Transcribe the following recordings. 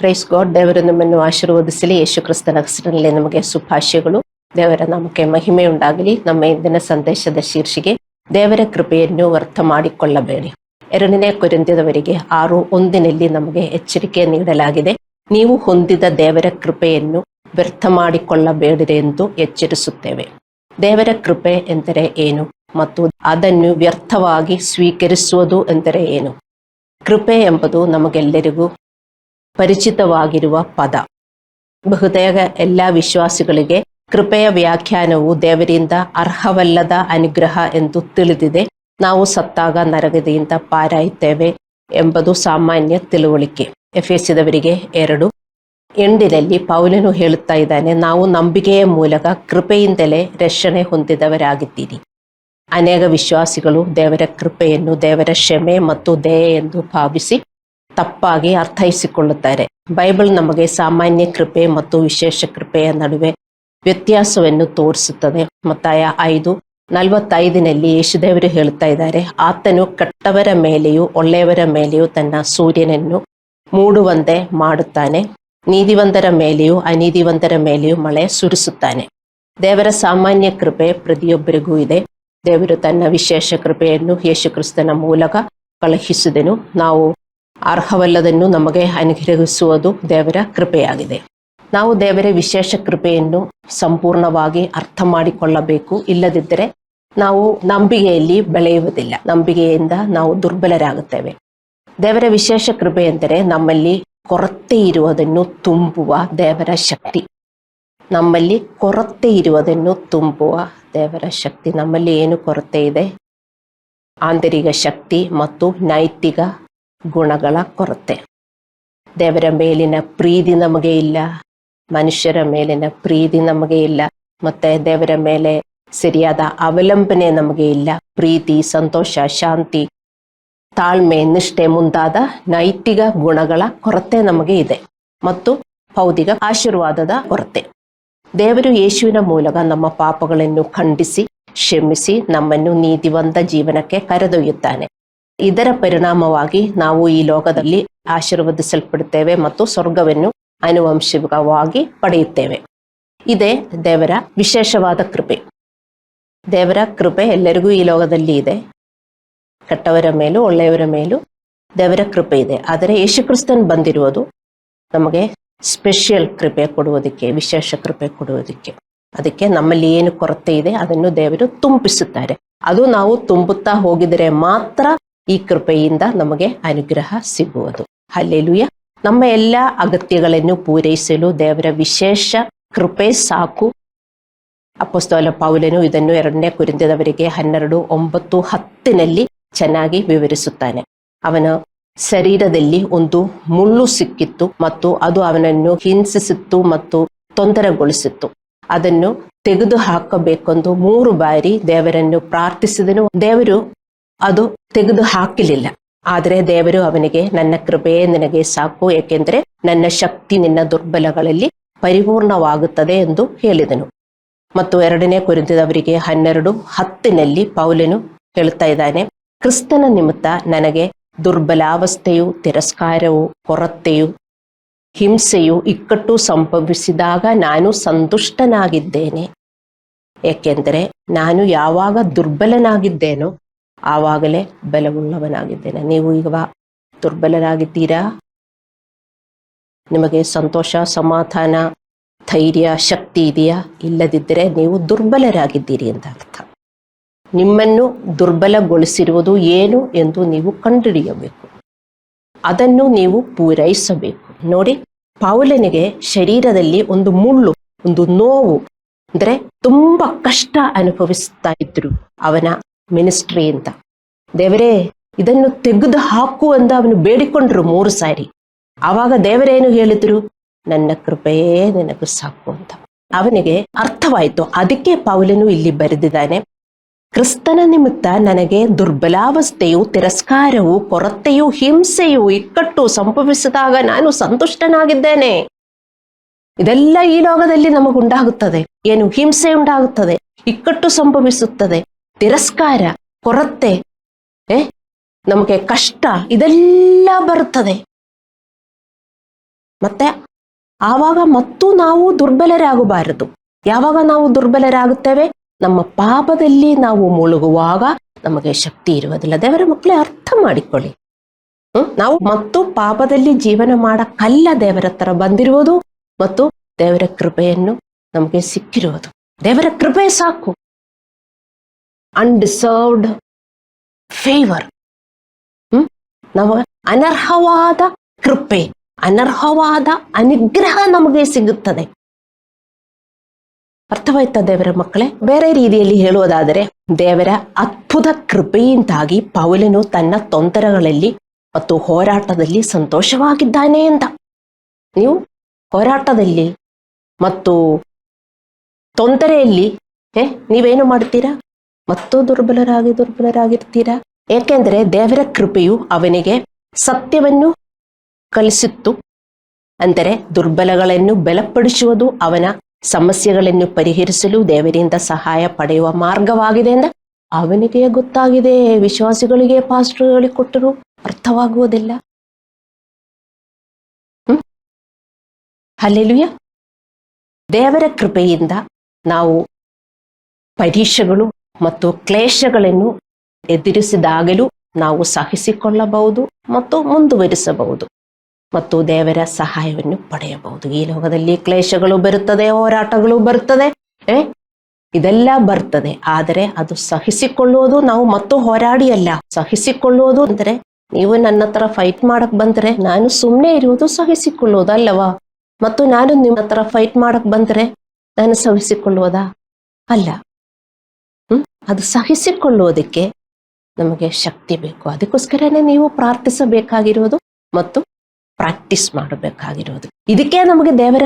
Praise God. ದೇವರು ನಮ್ಮನ್ನು ಆಶೀರ್ವದಿಸಲಿ. ಯೇಸು ಕ್ರಿಸ್ತನ ಹೆಸರಿನಲ್ಲಿ ನಮಗೆ ಶುಭಾಶಯಗಳು. ದೇವರ ನಾಮಕ್ಕೆ ಮಹಿಮೆ ಉಂಟಾಗಲಿ. ನಮ್ಮ ಇಂದಿನ ಸಂದೇಶದ ಶೀರ್ಷಿಕೆ ದೇವರ ಕೃಪೆಯನ್ನು ವ್ಯರ್ಥ ಮಾಡಿಕೊಳ್ಳಬೇಡಿ. 2 ಕೊರಿಂಥದವರಿಗೆ 6:1 ನಮಗೆ ಎಚ್ಚರಿಕೆ ನೀಡಲಾಗಿದೆ. ನೀವು ಹೊಂದಿದ ದೇವರ ಕೃಪೆಯನ್ನು ವ್ಯರ್ಥ ಮಾಡಿಕೊಳ್ಳಬೇಡಿರಿ ಎಂದು ಎಚ್ಚರಿಸುತ್ತೇವೆ. ದೇವರ ಕೃಪೆ ಎಂದರೆ ಏನು ಮತ್ತು ಅದನ್ನು ವ್ಯರ್ಥವಾಗಿ ಸ್ವೀಕರಿಸುವುದು ಎಂದರೆ ಏನು? ಕೃಪೆ ಎಂಬುದು ನಮಗೆಲ್ಲರಿಗೂ ಪರಿಚಿತವಾಗಿರುವ ಪದ. ಬಹುತೇಕ ಎಲ್ಲ ವಿಶ್ವಾಸಿಗಳಿಗೆ ಕೃಪೆಯ ವ್ಯಾಖ್ಯಾನವು ದೇವರಿಂದ ಅರ್ಹವಲ್ಲದ ಅನುಗ್ರಹ ಎಂದು ತಿಳಿದಿದೆ. ನಾವು ಸತ್ತಾಗ ನರಕದಿಂದ ಪಾರಾಯುತ್ತೇವೆ ಎಂಬುದು ಸಾಮಾನ್ಯ ತಿಳುವಳಿಕೆ. ಎಫೆಸದವರಿಗೆ 2:8 ಪೌಲನು ಹೇಳುತ್ತಾ ಇದ್ದಾನೆ, ನಾವು ನಂಬಿಕೆಯ ಮೂಲಕ ಕೃಪೆಯಿಂದಲೇ ರಕ್ಷಣೆ ಹೊಂದಿದವರಾಗಿದ್ದೀರಿ. ಅನೇಕ ವಿಶ್ವಾಸಿಗಳು ದೇವರ ಕೃಪೆಯನ್ನು ದೇವರ ಕ್ಷಮೆ ಮತ್ತು ದಯೆ ಎಂದು ಭಾವಿಸಿ ತಪ್ಪಾಗಿ ಅರ್ಥೈಸಿಕೊಳ್ಳುತ್ತಾರೆ. ಬೈಬಲ್ ನಮಗೆ ಸಾಮಾನ್ಯ ಕೃಪೆ ಮತ್ತು ವಿಶೇಷ ಕೃಪೆಯ ನಡುವೆ ವ್ಯತ್ಯಾಸವನ್ನು ತೋರಿಸುತ್ತದೆ. ಮತ್ತಾಯ 5:45 ಯೇಸುದೇವರು ಹೇಳುತ್ತಾ ಇದ್ದಾರೆ, ಆತನು ಕೆಟ್ಟವರ ಮೇಲೆಯೂ ಒಳ್ಳೆಯವರ ಮೇಲೆಯೂ ತನ್ನ ಸೂರ್ಯನನ್ನು ಮೂಡುವಂತೆ ಮಾಡುತ್ತಾನೆ, ನೀತಿವಂತರ ಮೇಲೆಯೂ ಅನೀತಿವಂತರ ಮೇಲೆಯೂ ಮಳೆ ಸುರಿಸುತ್ತಾನೆ. ದೇವರ ಸಾಮಾನ್ಯ ಕೃಪೆ ಪ್ರತಿಯೊಬ್ಬರಿಗೂ ಇದೆ. ದೇವರು ತನ್ನ ವಿಶೇಷ ಕೃಪೆಯನ್ನು ಯೇಸು ಕ್ರಿಸ್ತನ ಮೂಲಕ ಕಳುಹಿಸಿದನು. ನಾವು ಅರ್ಹವಲ್ಲದನ್ನು ನಮಗೆ ಅನುಗ್ರಹಿಸುವುದು ದೇವರ ಕೃಪೆಯಾಗಿದೆ. ನಾವು ದೇವರ ವಿಶೇಷ ಕೃಪೆಯನ್ನು ಸಂಪೂರ್ಣವಾಗಿ ಅರ್ಥ ಮಾಡಿಕೊಳ್ಳಬೇಕು. ಇಲ್ಲದಿದ್ದರೆ ನಾವು ನಂಬಿಕೆಯಲ್ಲಿ ಬೆಳೆಯುವುದಿಲ್ಲ. ನಂಬಿಕೆಯಿಂದ ನಾವು ದುರ್ಬಲರಾಗುತ್ತೇವೆ. ದೇವರ ವಿಶೇಷ ಕೃಪೆ ಎಂದರೆ ನಮ್ಮಲ್ಲಿ ಕೊರತೆ ಇರುವುದನ್ನು ತುಂಬುವ ದೇವರ ಶಕ್ತಿ. ನಮ್ಮಲ್ಲಿ ಕೊರತೆ ಇರುವುದನ್ನು ತುಂಬುವ ದೇವರ ಶಕ್ತಿ. ನಮ್ಮಲ್ಲಿ ಏನು ಕೊರತೆ ಇದೆ? ಆಂತರಿಕ ಶಕ್ತಿ ಮತ್ತು ನೈತಿಕ ಗುಣಗಳ ಕೊರತೆ. ದೇವರ ಮೇಲಿನ ಪ್ರೀತಿ ನಮಗೆ ಇಲ್ಲ, ಮನುಷ್ಯರ ಮೇಲಿನ ಪ್ರೀತಿ ನಮಗೆ ಇಲ್ಲ, ಮತ್ತೆ ದೇವರ ಮೇಲೆ ಸರಿಯಾದ ಅವಲಂಬನೆ ನಮಗೆ ಇಲ್ಲ. ಪ್ರೀತಿ, ಸಂತೋಷ, ಶಾಂತಿ, ತಾಳ್ಮೆ, ನಿಷ್ಠೆ ಮುಂತಾದ ನೈತಿಕ ಗುಣಗಳ ಕೊರತೆ ನಮಗೆ ಇದೆ ಮತ್ತು ಭೌತಿಕ ಆಶೀರ್ವಾದದ ಕೊರತೆ. ದೇವರು ಯೇಸುವಿನ ಮೂಲಕ ನಮ್ಮ ಪಾಪಗಳನ್ನು ಖಂಡಿಸಿ ಕ್ಷಮಿಸಿ ನಮ್ಮನ್ನು ನೀತಿವಂತ ಜೀವನಕ್ಕೆ ಕರೆದೊಯ್ಯುತ್ತಾನೆ. ಇದರ ಪರಿಣಾಮವಾಗಿ ನಾವು ಈ ಲೋಕದಲ್ಲಿ ಆಶೀರ್ವದಿಸಲ್ಪಡುತ್ತೇವೆ ಮತ್ತು ಸ್ವರ್ಗವನ್ನು ಆನುವಂಶಿಕವಾಗಿ ಪಡೆಯುತ್ತೇವೆ. ಇದೇ ದೇವರ ವಿಶೇಷವಾದ ಕೃಪೆ. ದೇವರ ಕೃಪೆ ಎಲ್ಲರಿಗೂ ಈ ಲೋಕದಲ್ಲಿ ಇದೆ. ಕೆಟ್ಟವರ ಮೇಲೂ ಒಳ್ಳೆಯವರ ಮೇಲೂ ದೇವರ ಕೃಪೆ ಇದೆ. ಆದರೆ ಯೇಸು ಕ್ರಿಸ್ತನ್ ಬಂದಿರುವುದು ನಮಗೆ ಸ್ಪೆಷಲ್ ಕೃಪೆ ಕೊಡುವುದಕ್ಕೆ, ವಿಶೇಷ ಕೃಪೆ ಕೊಡುವುದಕ್ಕೆ. ಅದಕ್ಕೆ ನಮ್ಮಲ್ಲಿ ಏನು ಕೊರತೆ ಇದೆ ಅದನ್ನು ದೇವರು ತುಂಬಿಸುತ್ತಾರೆ. ಅದು ನಾವು ತುಂಬುತ್ತಾ ಹೋಗಿದರೆ ಮಾತ್ರ ಈ ಕೃಪೆಯಿಂದ ನಮಗೆ ಅನುಗ್ರಹ ಸಿಗುವುದು. ಹಲ್ಲೆಲೂಯಾ. ನಮ್ಮ ಎಲ್ಲ ಅಗತ್ಯಗಳನ್ನು ಪೂರೈಸಲು ದೇವರ ವಿಶೇಷ ಕೃಪೆ ಸಾಕು. ಅಪೊಸ್ತಲ ಪೌಲನು ಇದನ್ನು 2 ಕೊರಿಂಥದವರಿಗೆ 12:9-10 ಚೆನ್ನಾಗಿ ವಿವರಿಸುತ್ತಾನೆ. ಅವನ ಶರೀರದಲ್ಲಿ ಒಂದು ಮುಳ್ಳು ಸಿಕ್ಕಿತ್ತು ಮತ್ತು ಅದು ಅವನನ್ನು ಹಿಂಸಿಸಿತ್ತು ಮತ್ತು ತೊಂದರೆಗೊಳಿಸಿತ್ತು. ಅದನ್ನು ತೆಗೆದು ಹಾಕಬೇಕೆಂದು 3 ಬಾರಿ ದೇವರನ್ನು ಪ್ರಾರ್ಥಿಸಿದನು. ದೇವರು ಅದು ತೆಗೆದು ಹಾಕಲಿಲ್ಲ. ಆದರೆ ದೇವರು ಅವನಿಗೆ, ನನ್ನ ಕೃಪೆಯೇ ನಿನಗೆ ಸಾಕು, ಏಕೆಂದರೆ ನನ್ನ ಶಕ್ತಿ ನಿನ್ನ ದುರ್ಬಲಗಳಲ್ಲಿ ಪರಿಪೂರ್ಣವಾಗುತ್ತದೆ ಎಂದು ಹೇಳಿದನು. ಮತ್ತು 2 ಕೊರಿಂಥದವರಿಗೆ 12:10 ಪೌಲನು ಹೇಳುತ್ತಾ ಇದ್ದಾನೆ, ಕ್ರಿಸ್ತನ ನಿಮಿತ್ತ ನನಗೆ ದುರ್ಬಲಾವಸ್ಥೆಯು, ತಿರಸ್ಕಾರವು, ಕೊರತೆಯು, ಹಿಂಸೆಯು, ಇಕ್ಕಟ್ಟು ಸಂಭವಿಸಿದಾಗ ನಾನು ಸಂತುಷ್ಟನಾಗಿದ್ದೇನೆ. ಏಕೆಂದರೆ ನಾನು ಯಾವಾಗ ದುರ್ಬಲನಾಗಿದ್ದೇನೋ ಆವಾಗಲೇ ಬಲವುಳ್ಳವನಾಗಿದ್ದೇನೆ. ನೀವು ಈಗ ದುರ್ಬಲರಾಗಿದ್ದೀರಾ? ನಿಮಗೆ ಸಂತೋಷ, ಸಮಾಧಾನ, ಧೈರ್ಯ, ಶಕ್ತಿ ಇದೆಯಾ? ಇಲ್ಲದಿದ್ದರೆ ನೀವು ದುರ್ಬಲರಾಗಿದ್ದೀರಿ ಅಂತ ಅರ್ಥ. ನಿಮ್ಮನ್ನು ದುರ್ಬಲಗೊಳಿಸಿರುವುದು ಏನು ಎಂದು ನೀವು ಕಂಡುಹಿಡಿಯಬೇಕು. ಅದನ್ನು ನೀವು ಪೂರೈಸಬೇಕು. ನೋಡಿ, ಪೌಲನಿಗೆ ಶರೀರದಲ್ಲಿ ಒಂದು ಮುಳ್ಳು, ಒಂದು ನೋವು, ಅಂದರೆ ತುಂಬಾ ಕಷ್ಟ ಅನುಭವಿಸ್ತಾ ಇದ್ರು ಅವನ ಮಿನಿಸ್ಟ್ರಿ ಅಂತ. ದೇವರೇ ಇದನ್ನು ತೆಗೆದು ಹಾಕು ಅಂತ ಅವನು ಬೇಡಿಕೊಂಡ್ರು 3 ಸಾರಿ. ಆವಾಗ ದೇವರೇನು ಹೇಳಿದ್ರು? ನನ್ನ ಕೃಪೆಯೇ ನಿನಗೆ ಸಾಕು ಅಂತ. ಅವನಿಗೆ ಅರ್ಥವಾಯಿತು. ಅದಕ್ಕೆ ಪೌಲನು ಇಲ್ಲಿ ಬರೆದಿದ್ದಾನೆ, ಕ್ರಿಸ್ತನ ನಿಮಿತ್ತ ನನಗೆ ದುರ್ಬಲಾವಸ್ಥೆಯು, ತಿರಸ್ಕಾರವು, ಕೊರತೆಯು, ಹಿಂಸೆಯು, ಇಕ್ಕಟ್ಟು ಸಂಭವಿಸಿದಾಗ ನಾನು ಸಂತುಷ್ಟನಾಗಿದ್ದೇನೆ. ಇದೆಲ್ಲ ಈ ಲೋಕದಲ್ಲಿ ನಮಗುಂಟಾಗುತ್ತದೆ. ಏನು? ಹಿಂಸೆ ಉಂಟಾಗುತ್ತದೆ, ಇಕ್ಕಟ್ಟು ಸಂಭವಿಸುತ್ತದೆ, ತಿರಸ್ಕಾರ, ಕೊರತೆ, ನಮಗೆ ಕಷ್ಟ, ಇದೆಲ್ಲ ಬರುತ್ತದೆ. ಮತ್ತೆ ಆವಾಗ ಮತ್ತು ನಾವು ದುರ್ಬಲರಾಗಬಾರದು. ಯಾವಾಗ ನಾವು ದುರ್ಬಲರಾಗುತ್ತೇವೆ? ನಮ್ಮ ಪಾಪದಲ್ಲಿ ನಾವು ಮುಳುಗುವಾಗ ನಮಗೆ ಶಕ್ತಿ ಇರುವುದಿಲ್ಲ. ದೇವರ ಮಕ್ಕಳೇ, ಅರ್ಥ ಮಾಡಿಕೊಳ್ಳಿ. ನಾವು ಮತ್ತು ಪಾಪದಲ್ಲಿ ಜೀವನ ಮಾಡಕ್ಕಲ್ಲ ದೇವರ ಹತ್ರ ಬಂದಿರುವುದು, ಮತ್ತು ದೇವರ ಕೃಪೆಯನ್ನು ನಮಗೆ ಸಿಕ್ಕಿರುವುದು. ದೇವರ ಕೃಪೆ ಸಾಕು. ಅನ್ಡಿಸರ್ವ್ಡ್ ಫೇವರ್, ನಾವು ಅನರ್ಹವಾದ ಕೃಪೆ, ಅನರ್ಹವಾದ ಅನುಗ್ರಹ ನಮಗೆ ಸಿಗುತ್ತದೆ. ಅರ್ಥವಾಯ್ತಾ ದೇವರ ಮಕ್ಕಳೇ? ಬೇರೆ ರೀತಿಯಲ್ಲಿ ಹೇಳುವುದಾದರೆ, ದೇವರ ಅದ್ಭುತ ಕೃಪೆಯಿಂದಾಗಿ ಪೌಲನು ತನ್ನ ತೊಂದರೆಗಳಲ್ಲಿ ಮತ್ತು ಹೋರಾಟದಲ್ಲಿ ಸಂತೋಷವಾಗಿದ್ದಾನೆ ಅಂತ. ನೀವು ಹೋರಾಟದಲ್ಲಿ ಮತ್ತು ತೊಂದರೆಯಲ್ಲಿ ನೀವೇನು ಮಾಡ್ತೀರಾ? ಮತ್ತು ದುರ್ಬಲರಾಗಿರ್ತೀರಾ. ಏಕೆಂದರೆ ದೇವರ ಕೃಪೆಯು ಅವನಿಗೆ ಸತ್ಯವನ್ನು ಕಲಿಸಿತ್ತು. ಅಂದರೆ ದುರ್ಬಲಗಳನ್ನು ಬಲಪಡಿಸುವುದು ಅವನ ಸಮಸ್ಯೆಗಳನ್ನು ಪರಿಹರಿಸಲು ದೇವರಿಂದ ಸಹಾಯ ಪಡೆಯುವ ಮಾರ್ಗವಾಗಿದೆ ಎಂದು ಅವನಿಗೆ ಗೊತ್ತಾಗಿದೆ. ವಿಶ್ವಾಸಿಗಳಿಗೆ ಪಾಸ್ಟರ್ಗಳಿಗೆ ಕೊಟ್ಟರು ಅರ್ಥವಾಗುವುದಿಲ್ಲ. ಹಲ್ಲೆಲೂಯಾ. ದೇವರ ಕೃಪೆಯಿಂದ ನಾವು ಪರೀಕ್ಷೆಗಳು ಮತ್ತು ಕ್ಲೇಶಗಳನ್ನು ಎದುರಿಸಿದಾಗಲೂ ನಾವು ಸಹಿಸಿಕೊಳ್ಳಬಹುದು ಮತ್ತು ಮುಂದುವರಿಸಬಹುದು ಮತ್ತು ದೇವರ ಸಹಾಯವನ್ನು ಪಡೆಯಬಹುದು. ಈ ಲೋಕದಲ್ಲಿ ಕ್ಲೇಶಗಳು ಬರುತ್ತದೆ, ಹೋರಾಟಗಳು ಬರುತ್ತದೆ, ಇದೆಲ್ಲ ಬರ್ತದೆ. ಆದರೆ ಅದು ಸಹಿಸಿಕೊಳ್ಳುವುದು ನಾವು ಮತ್ತು ಹೋರಾಡಿ ಅಲ್ಲ. ಸಹಿಸಿಕೊಳ್ಳುವುದು ಅಂದರೆ, ನೀವು ನನ್ನ ಹತ್ರ ಫೈಟ್ ಮಾಡಕ್ ಬಂದ್ರೆ ನಾನು ಸುಮ್ಮನೆ ಇರುವುದು ಸಹಿಸಿಕೊಳ್ಳುವುದು ಅಲ್ಲವಾ? ಮತ್ತು ನಾನು ನಿಮ್ಮ ಹತ್ರ ಫೈಟ್ ಮಾಡಕ್ ಬಂದ್ರೆ ನಾನು ಸಹಿಸಿಕೊಳ್ಳುವುದಾ? ಅಲ್ಲ. ಅದು ಸಹಿಸಿಕೊಳ್ಳುವುದಕ್ಕೆ ನಮಗೆ ಶಕ್ತಿ ಬೇಕು. ಅದಕ್ಕೋಸ್ಕರನೇ ನೀವು ಪ್ರಾರ್ಥಿಸಬೇಕಾಗಿರುವುದು ಮತ್ತು ಪ್ರಾಕ್ಟೀಸ್ ಮಾಡಬೇಕಾಗಿರುವುದು. ಇದಕ್ಕೆ ನಮಗೆ ದೇವರ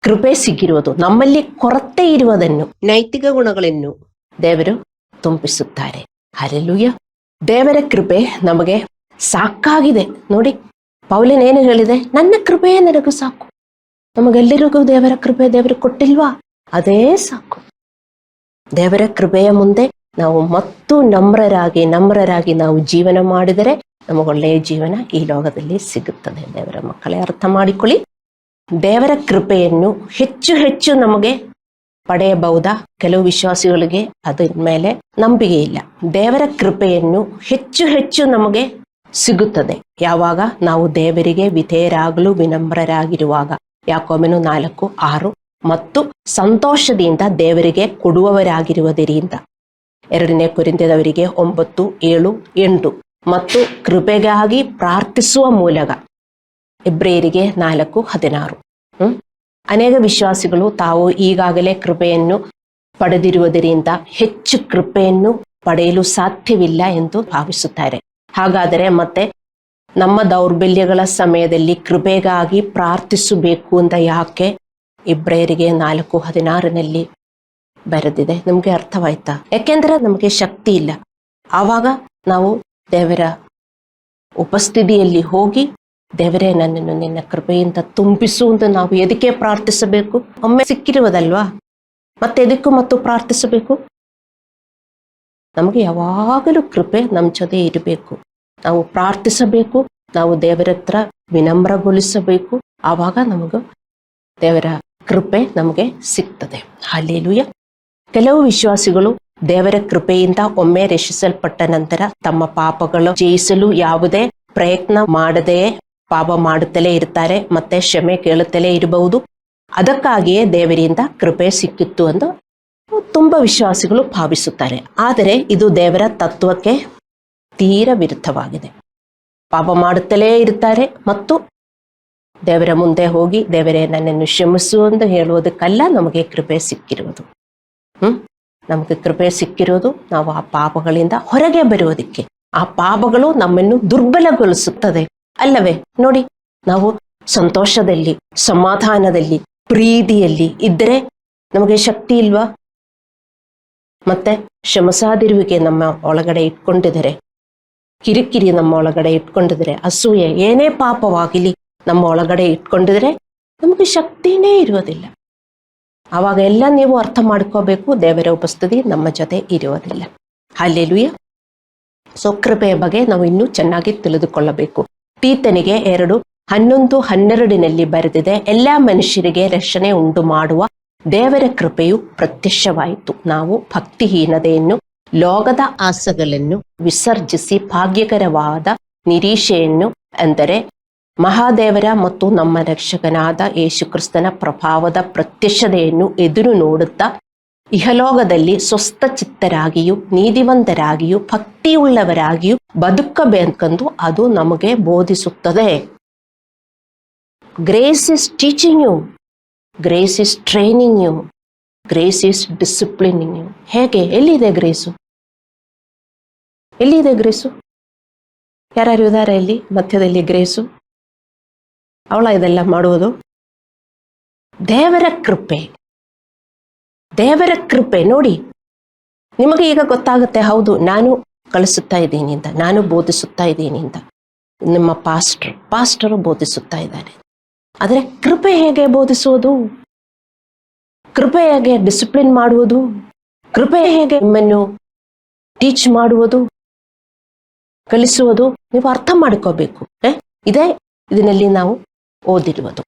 ಕೃಪೆ ಸಿಕ್ಕಿರುವುದು. ನಮ್ಮಲ್ಲಿ ಕೊರತೆ ಇರುವುದನ್ನು, ನೈತಿಕ ಗುಣಗಳನ್ನು ದೇವರು ತುಂಬಿಸುತ್ತಾರೆ. ಹಲ್ಲೆಲೂಯಾ. ದೇವರ ಕೃಪೆ ನಮಗೆ ಸಾಕಾಗಿದೆ. ನೋಡಿ, ಪೌಲನೇನು ಹೇಳಿದೆ? ನನ್ನ ಕೃಪೆಯೇ ನನಗೂ ಸಾಕು. ನಮಗೆಲ್ಲರಿಗೂ ದೇವರ ಕೃಪೆ ದೇವರು ಕೊಟ್ಟಿಲ್ವಾ? ಅದೇ ಸಾಕು. ದೇವರ ಕೃಪೆಯ ಮುಂದೆ ನಾವು ಮತ್ತು ನಮ್ರರಾಗಿ ನಾವು ಜೀವನ ಮಾಡಿದರೆ ನಮಗೊಳ್ಳೆಯ ಜೀವನ ಈ ಲೋಕದಲ್ಲಿ ಸಿಗುತ್ತದೆ. ದೇವರ ಮಕ್ಕಳೇ, ಅರ್ಥ ಮಾಡಿಕೊಳ್ಳಿ. ದೇವರ ಕೃಪೆಯನ್ನು ಹೆಚ್ಚು ನಮಗೆ ಪಡೆಯಬಹುದಾ? ಕೆಲವು ವಿಶ್ವಾಸಿಗಳಿಗೆ ಅದರ ಮೇಲೆ ನಂಬಿಕೆ ಇಲ್ಲ. ದೇವರ ಕೃಪೆಯನ್ನು ಹೆಚ್ಚು ನಮಗೆ ಸಿಗುತ್ತದೆ ಯಾವಾಗ ನಾವು ದೇವರಿಗೆ ವಿಧೇಯರಾಗಲು ವಿನಮ್ರರಾಗಿರುವಾಗ. ಯಾಕೋಬನು 4:6. ಮತ್ತು ಸಂತೋಷದಿಂದ ದೇವರಿಗೆ ಕೊಡುವವರಾಗಿರುವುದರಿಂದ. 2 ಕೊರಿಂಥದವರಿಗೆ 9:7-8. ಮತ್ತು ಕೃಪೆಗಾಗಿ ಪ್ರಾರ್ಥಿಸುವ ಮೂಲಕ. ಇಬ್ರಿಯರಿಗೆ 4:16. ಅನೇಕ ವಿಶ್ವಾಸಿಗಳು ತಾವು ಈಗಾಗಲೇ ಕೃಪೆಯನ್ನು ಪಡೆದಿರುವುದರಿಂದ ಹೆಚ್ಚು ಕೃಪೆಯನ್ನು ಪಡೆಯಲು ಸಾಧ್ಯವಿಲ್ಲ ಎಂದು ಭಾವಿಸುತ್ತಾರೆ. ಹಾಗಾದರೆ ಮತ್ತೆ ನಮ್ಮ ದೌರ್ಬಲ್ಯಗಳ ಸಮಯದಲ್ಲಿ ಕೃಪೆಗಾಗಿ ಪ್ರಾರ್ಥಿಸಬೇಕು ಅಂತ ಯಾಕೆ ಇಬ್ರಿಯರಿಗೆ 4:16 ಬರೆದಿದೆ? ನಮ್ಗೆ ಅರ್ಥವಾಯ್ತಾ? ಯಾಕೆಂದ್ರೆ ನಮಗೆ ಶಕ್ತಿ ಇಲ್ಲ. ಆವಾಗ ನಾವು ದೇವರ ಉಪಸ್ಥಿತಿಯಲ್ಲಿ ಹೋಗಿ, ದೇವರೇ ನನ್ನನ್ನು ನಿನ್ನ ಕೃಪೆಯಿಂದ ತುಂಬಿಸು ಅಂತ ನಾವು ಎದಕ್ಕೆ ಪ್ರಾರ್ಥಿಸಬೇಕು? ಒಮ್ಮೆ ಸಿಕ್ಕಿರುವುದಲ್ವಾ, ಮತ್ತೆ ಎದಕ್ಕೂ ಮತ್ತು ಪ್ರಾರ್ಥಿಸಬೇಕು? ನಮಗೆ ಯಾವಾಗಲೂ ಕೃಪೆ ನಮ್ಮ ಜೊತೆ ಇರಬೇಕು. ನಾವು ಪ್ರಾರ್ಥಿಸಬೇಕು, ನಾವು ದೇವರ ಹತ್ರ ವಿನಮ್ರಗೊಳಿಸಬೇಕು. ಆವಾಗ ನಮಗೂ ದೇವರ ಕೃಪೆ ನಮಗೆ ಸಿಗ್ತದೆ. ಹಲ್ಲೆಲೂಯಾ. ಕೆಲವು ವಿಶ್ವಾಸಿಗಳು ದೇವರ ಕೃಪೆಯಿಂದ ಒಮ್ಮೆ ರಕ್ಷಿಸಲ್ಪಟ್ಟ ನಂತರ ತಮ್ಮ ಪಾಪಗಳು ಜಯಿಸಲು ಯಾವುದೇ ಪ್ರಯತ್ನ ಮಾಡದೆಯೇ ಪಾಪ ಮಾಡುತ್ತಲೇ ಇರ್ತಾರೆ, ಮತ್ತೆ ಕ್ಷಮೆ ಕೇಳುತ್ತಲೇ ಇರಬಹುದು. ಅದಕ್ಕಾಗಿಯೇ ದೇವರಿಂದ ಕೃಪೆ ಸಿಕ್ಕಿತ್ತು ಎಂದು ತುಂಬಾ ವಿಶ್ವಾಸಿಗಳು ಭಾವಿಸುತ್ತಾರೆ. ಆದರೆ ಇದು ದೇವರ ತತ್ವಕ್ಕೆ ತೀರ ವಿರುದ್ಧವಾಗಿದೆ. ಪಾಪ ಮಾಡುತ್ತಲೇ ಇರ್ತಾರೆ ಮತ್ತು ದೇವರ ಮುಂದೆ ಹೋಗಿ ದೇವರೇ ನನ್ನನ್ನು ಕ್ಷಮಿಸು ಎಂದು ಹೇಳುವುದಕ್ಕಲ್ಲ ನಮಗೆ ಕೃಪೆ ಸಿಕ್ಕಿರುವುದು. ನಮಗೆ ಕೃಪೆ ಸಿಕ್ಕಿರೋದು ನಾವು ಆ ಪಾಪಗಳಿಂದ ಹೊರಗೆ ಬರುವುದಕ್ಕೆ. ಆ ಪಾಪಗಳು ನಮ್ಮನ್ನು ದುರ್ಬಲಗೊಳಿಸುತ್ತದೆ ಅಲ್ಲವೇ? ನೋಡಿ, ನಾವು ಸಂತೋಷದಲ್ಲಿ, ಸಮಾಧಾನದಲ್ಲಿ, ಪ್ರೀತಿಯಲ್ಲಿ ಇದ್ದರೆ ನಮಗೆ ಶಕ್ತಿ ಇಲ್ವಾ? ಮತ್ತೆ ಕ್ಷಮಿಸದಿರುವಿಕೆ ನಮ್ಮ ಒಳಗಡೆ ಇಟ್ಕೊಂಡಿದರೆ, ಕಿರಿಕಿರಿ ನಮ್ಮ ಒಳಗಡೆ ಇಟ್ಕೊಂಡಿದ್ರೆ, ಅಸೂಯೆ ಏನೇ ಪಾಪವಾಗಿಲಿ ನಮ್ಮ ಒಳಗಡೆ ಇಟ್ಕೊಂಡಿದ್ರೆ ನಮಗೆ ಶಕ್ತಿನೇ ಇರುವುದಿಲ್ಲ. ಆವಾಗ ಎಲ್ಲ ನೀವು ಅರ್ಥ ಮಾಡ್ಕೋಬೇಕು, ದೇವರ ಉಪಸ್ಥಿತಿ ನಮ್ಮ ಜೊತೆ ಇರುವುದಿಲ್ಲ. ಹಲ್ಲೆಲೂಯಾ. ಸೊ ಕೃಪೆಯ ಬಗ್ಗೆ ನಾವು ಇನ್ನೂ ಚೆನ್ನಾಗಿ ತಿಳಿದುಕೊಳ್ಳಬೇಕು. ತೀತನಿಗೆ 2 11:12 ಬರೆದಿದೆ, ಎಲ್ಲ ಮನುಷ್ಯರಿಗೆ ರಕ್ಷಣೆ ಉಂಟು ಮಾಡುವ ದೇವರ ಕೃಪೆಯು ಪ್ರತ್ಯಕ್ಷವಾಯಿತು. ನಾವು ಭಕ್ತಿಹೀನತೆಯನ್ನು, ಲೋಕದ ಆಸೆಗಳನ್ನು ವಿಸರ್ಜಿಸಿ ಭಾಗ್ಯಕರವಾದ ನಿರೀಕ್ಷೆಯನ್ನು, ಅಂದರೆ ಮಹಾದೇವರ ಮತ್ತು ನಮ್ಮ ರಕ್ಷಕನಾದ ಯೇಸುಕ್ರಿಸ್ತನ ಪ್ರಭಾವದ ಪ್ರತ್ಯಕ್ಷತೆಯನ್ನು ಎದುರು ನೋಡುತ್ತಾ ಇಹಲೋಕದಲ್ಲಿ ಸ್ವಸ್ಥ ಚಿತ್ತರಾಗಿಯೂ ನೀತಿವಂತರಾಗಿಯೂ ಭಕ್ತಿಯುಳ್ಳವರಾಗಿಯೂ ಬದುಕಬೇಕೆಂದು ಅದು ನಮಗೆ ಬೋಧಿಸುತ್ತದೆ. Grace is teaching you, grace is training you, grace is disciplining you. ಹೇಗೆ? ಎಲ್ಲಿದೆ ಗ್ರೇಸು? ಎಲ್ಲಿದೆ ಗ್ರೇಸು? ಯಾರು ಇದ್ದಾರೆ ಇಲ್ಲಿ ಮಧ್ಯದಲ್ಲಿ ಗ್ರೇಸು? ಅವಳ ಇದೆಲ್ಲ ಮಾಡುವುದು? ದೇವರ ಕೃಪೆ, ದೇವರ ಕೃಪೆ. ನೋಡಿ, ನಿಮಗೆ ಈಗ ಗೊತ್ತಾಗುತ್ತೆ, ಹೌದು ನಾನು ಕಳಿಸುತ್ತಾ ಇದ್ದೀನಿ ಅಂತ, ನಾನು ಬೋಧಿಸುತ್ತಾ ಇದ್ದೀನಿ ಅಂತ. ನಿಮ್ಮ ಪಾಸ್ಟರು ಬೋಧಿಸುತ್ತಾ ಇದ್ದಾರೆ. ಆದರೆ ಕೃಪೆ ಹೇಗೆ ಬೋಧಿಸುವುದು? ಕೃಪೆ ಹೇಗೆ ಡಿಸಿಪ್ಲಿನ್ ಮಾಡುವುದು? ಕೃಪೆ ಹೇಗೆ ನಿಮ್ಮನ್ನು ಟೀಚ್ ಮಾಡುವುದು, ಕಲಿಸುವುದು? ನೀವು ಅರ್ಥ ಮಾಡಿಕೋಬೇಕು. ಇದರಲ್ಲಿ ನಾವು ಓದಿರುವುದು.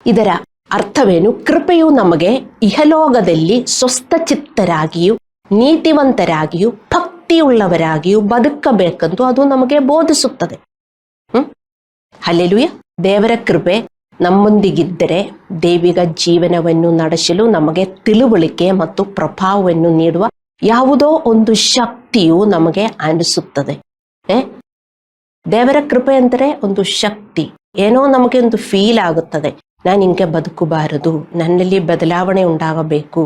ಇದರ ಅರ್ಥವೇನು? ಕೃಪೆಯು ನಮಗೆ ಇಹಲೋಕದಲ್ಲಿ ಸ್ವಸ್ಥ ಚಿತ್ತರಾಗಿಯೂ ನೀತಿವಂತರಾಗಿಯೂ ಭಕ್ತಿಯುಳ್ಳವರಾಗಿಯೂ ಬದುಕಬೇಕೆಂದು ಅದು ನಮಗೆ ಬೋಧಿಸುತ್ತದೆ. ಹಲ್ಲೆಲೂಯ. ದೇವರ ಕೃಪೆ ನಮ್ಮೊಂದಿಗಿದ್ದರೆ ದೈವಿಕ ಜೀವನವನ್ನು ನಡೆಸಲು ನಮಗೆ ತಿಳುವಳಿಕೆ ಮತ್ತು ಪ್ರಭಾವವನ್ನು ನೀಡುವ ಯಾವುದೋ ಒಂದು ಶಕ್ತಿಯು ನಮಗೆ ಅನಿಸುತ್ತದೆ. ದೇವರ ಕೃಪೆ ಅಂದರೆ ಒಂದು ಶಕ್ತಿ. ಏನೋ ನಮಗೆ ಒಂದು ಫೀಲ್ ಆಗುತ್ತದೆ, ನಾನು ಹಿಂಗೆ ಬದುಕಬಾರದು, ನನ್ನಲ್ಲಿ ಬದಲಾವಣೆ ಉಂಟಾಗಬೇಕು,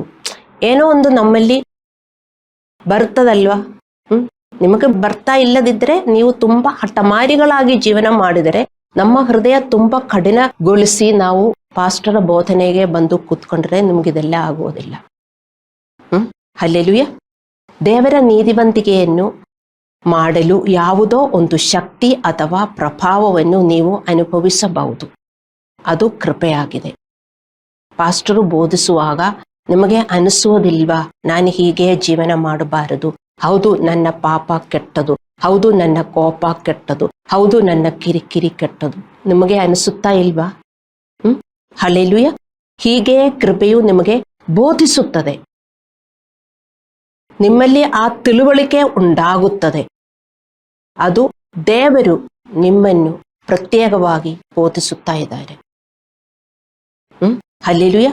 ಏನೋ ಒಂದು ನಮ್ಮಲ್ಲಿ ಬರ್ತದಲ್ವಾ? ನಿಮಗೆ ಬರ್ತಾ ಇಲ್ಲದಿದ್ದರೆ ನೀವು ತುಂಬಾ ಹಠಮಾರಿಗಳಾಗಿ ಜೀವನ ಮಾಡಿದರೆ, ನಮ್ಮ ಹೃದಯ ತುಂಬಾ ಕಠಿಣಗೊಳಿಸಿ ನಾವು ಪಾಸ್ಟರ ಬೋಧನೆಗೆ ಬಂದು ಕೂತ್ಕೊಂಡ್ರೆ ನಿಮ್ಗಿದೆಲ್ಲ ಆಗುವುದಿಲ್ಲ. ಹಲ್ಲೆಲೂಯ. ದೇವರ ನೀತಿವಂತಿಕೆಯನ್ನು ಮಾಡಲು ಯಾವುದೋ ಒಂದು ಶಕ್ತಿ ಅಥವಾ ಪ್ರಭಾವವನ್ನು ನೀವು ಅನುಭವಿಸಬಹುದು. ಅದು ಕೃಪೆಯಾಗಿದೆ. ಪಾಸ್ಟರು ಬೋಧಿಸುವಾಗ ನಿಮಗೆ ಅನಿಸುವುದಿಲ್ವಾ, ನಾನು ಹೀಗೆ ಜೀವನ ಮಾಡಬಾರದು, ಹೌದು ನನ್ನ ಪಾಪ ಕೆಟ್ಟದು, ಹೌದು ನನ್ನ ಕೋಪ ಕೆಟ್ಟದು, ಹೌದು ನನ್ನ ಕಿರಿಕಿರಿ ಕೆಟ್ಟದು, ನಿಮಗೆ ಅನಿಸುತ್ತಾ ಇಲ್ವಾ? ಹಲ್ಲೆಲೂಯ. ಹೀಗೆ ಕೃಪೆಯು ನಿಮಗೆ ಬೋಧಿಸುತ್ತದೆ, ನಿಮ್ಮಲ್ಲಿ ಆ ತಿಳುವಳಿಕೆ ಉಂಟಾಗುತ್ತದೆ. ಅದು ದೇವರು ನಿಮ್ಮನ್ನು ಪ್ರತ್ಯೇಕವಾಗಿ ಬೋಧಿಸುತ್ತಾ ಇದ್ದಾರೆ. ಹಲ್ಲೆಲೂಯ.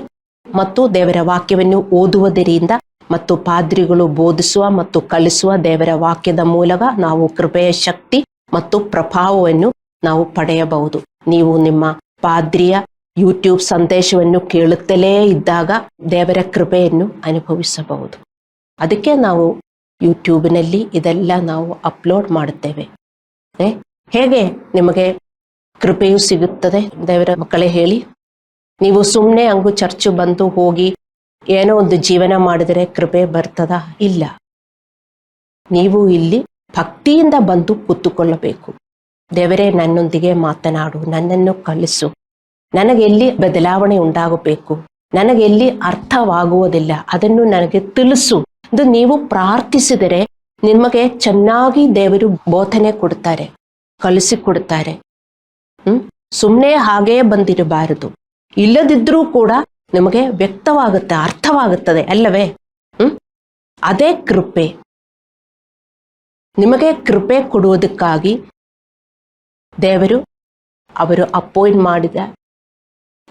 ಮತ್ತು ದೇವರ ವಾಕ್ಯವನ್ನು ಓದುವುದರಿಂದ ಮತ್ತು ಪಾದ್ರಿಗಳು ಬೋಧಿಸುವ ಮತ್ತು ಕಲಿಸುವ ದೇವರ ವಾಕ್ಯದ ಮೂಲಕ ನಾವು ಕೃಪೆಯ ಶಕ್ತಿ ಮತ್ತು ಪ್ರಭಾವವನ್ನು ನಾವು ಪಡೆಯಬಹುದು. ನೀವು ನಿಮ್ಮ ಪಾದ್ರಿಯ ಯೂಟ್ಯೂಬ್ ಸಂದೇಶವನ್ನು ಕೇಳುತ್ತಲೇ ಇದ್ದಾಗ ದೇವರ ಕೃಪೆಯನ್ನು ಅನುಭವಿಸಬಹುದು. ಅದಕ್ಕೆ ನಾವು ಯೂಟ್ಯೂಬ್ನಲ್ಲಿ ಇದೆಲ್ಲ ನಾವು ಅಪ್ಲೋಡ್ ಮಾಡುತ್ತೇವೆ. ಹೇಗೆ ನಿಮಗೆ ಕೃಪೆಯು ಸಿಗುತ್ತದೆ? ದೇವರ ಮಕ್ಕಳೇ ಹೇಳಿ. ನೀವು ಸುಮ್ಮನೆ ಹಂಗು ಚರ್ಚು ಬಂದು ಹೋಗಿ ಏನೋ ಒಂದು ಜೀವನ ಮಾಡಿದರೆ ಕೃಪೆ ಬರ್ತದಾ? ಇಲ್ಲ. ನೀವು ಇಲ್ಲಿ ಭಕ್ತಿಯಿಂದ ಬಂದು ಕೂತುಕೊಳ್ಳಬೇಕು. ದೇವರೇ, ನನ್ನೊಂದಿಗೆ ಮಾತನಾಡು, ನನ್ನನ್ನು ಕಲಿಸು, ನನಗೆಲ್ಲಿ ಬದಲಾವಣೆ ಉಂಟಾಗಬೇಕು, ನನಗೆಲ್ಲಿ ಅರ್ಥವಾಗುವುದಿಲ್ಲ ಅದನ್ನು ನನಗೆ ತಿಳಿಸು ಎಂದು ನೀವು ಪ್ರಾರ್ಥಿಸಿದರೆ ನಿಮಗೆ ಚೆನ್ನಾಗಿ ದೇವರು ಬೋಧನೆ ಕೊಡ್ತಾರೆ, ಕಲಿಸಿಕೊಡ್ತಾರೆ. ಸುಮ್ಮನೆ ಹಾಗೇ ಬಂದಿರಬಾರದು. ಇಲ್ಲದಿದ್ರೂ ಕೂಡ ನಿಮಗೆ ವ್ಯಕ್ತವಾಗುತ್ತೆ, ಅರ್ಥವಾಗುತ್ತದೆ ಅಲ್ಲವೇ? ಅದೇ ಕೃಪೆ. ನಿಮಗೆ ಕೃಪೆ ಕೊಡುವುದಕ್ಕಾಗಿ ದೇವರು ಅವರು ಅಪಾಯಿಂಟ್ ಮಾಡಿದ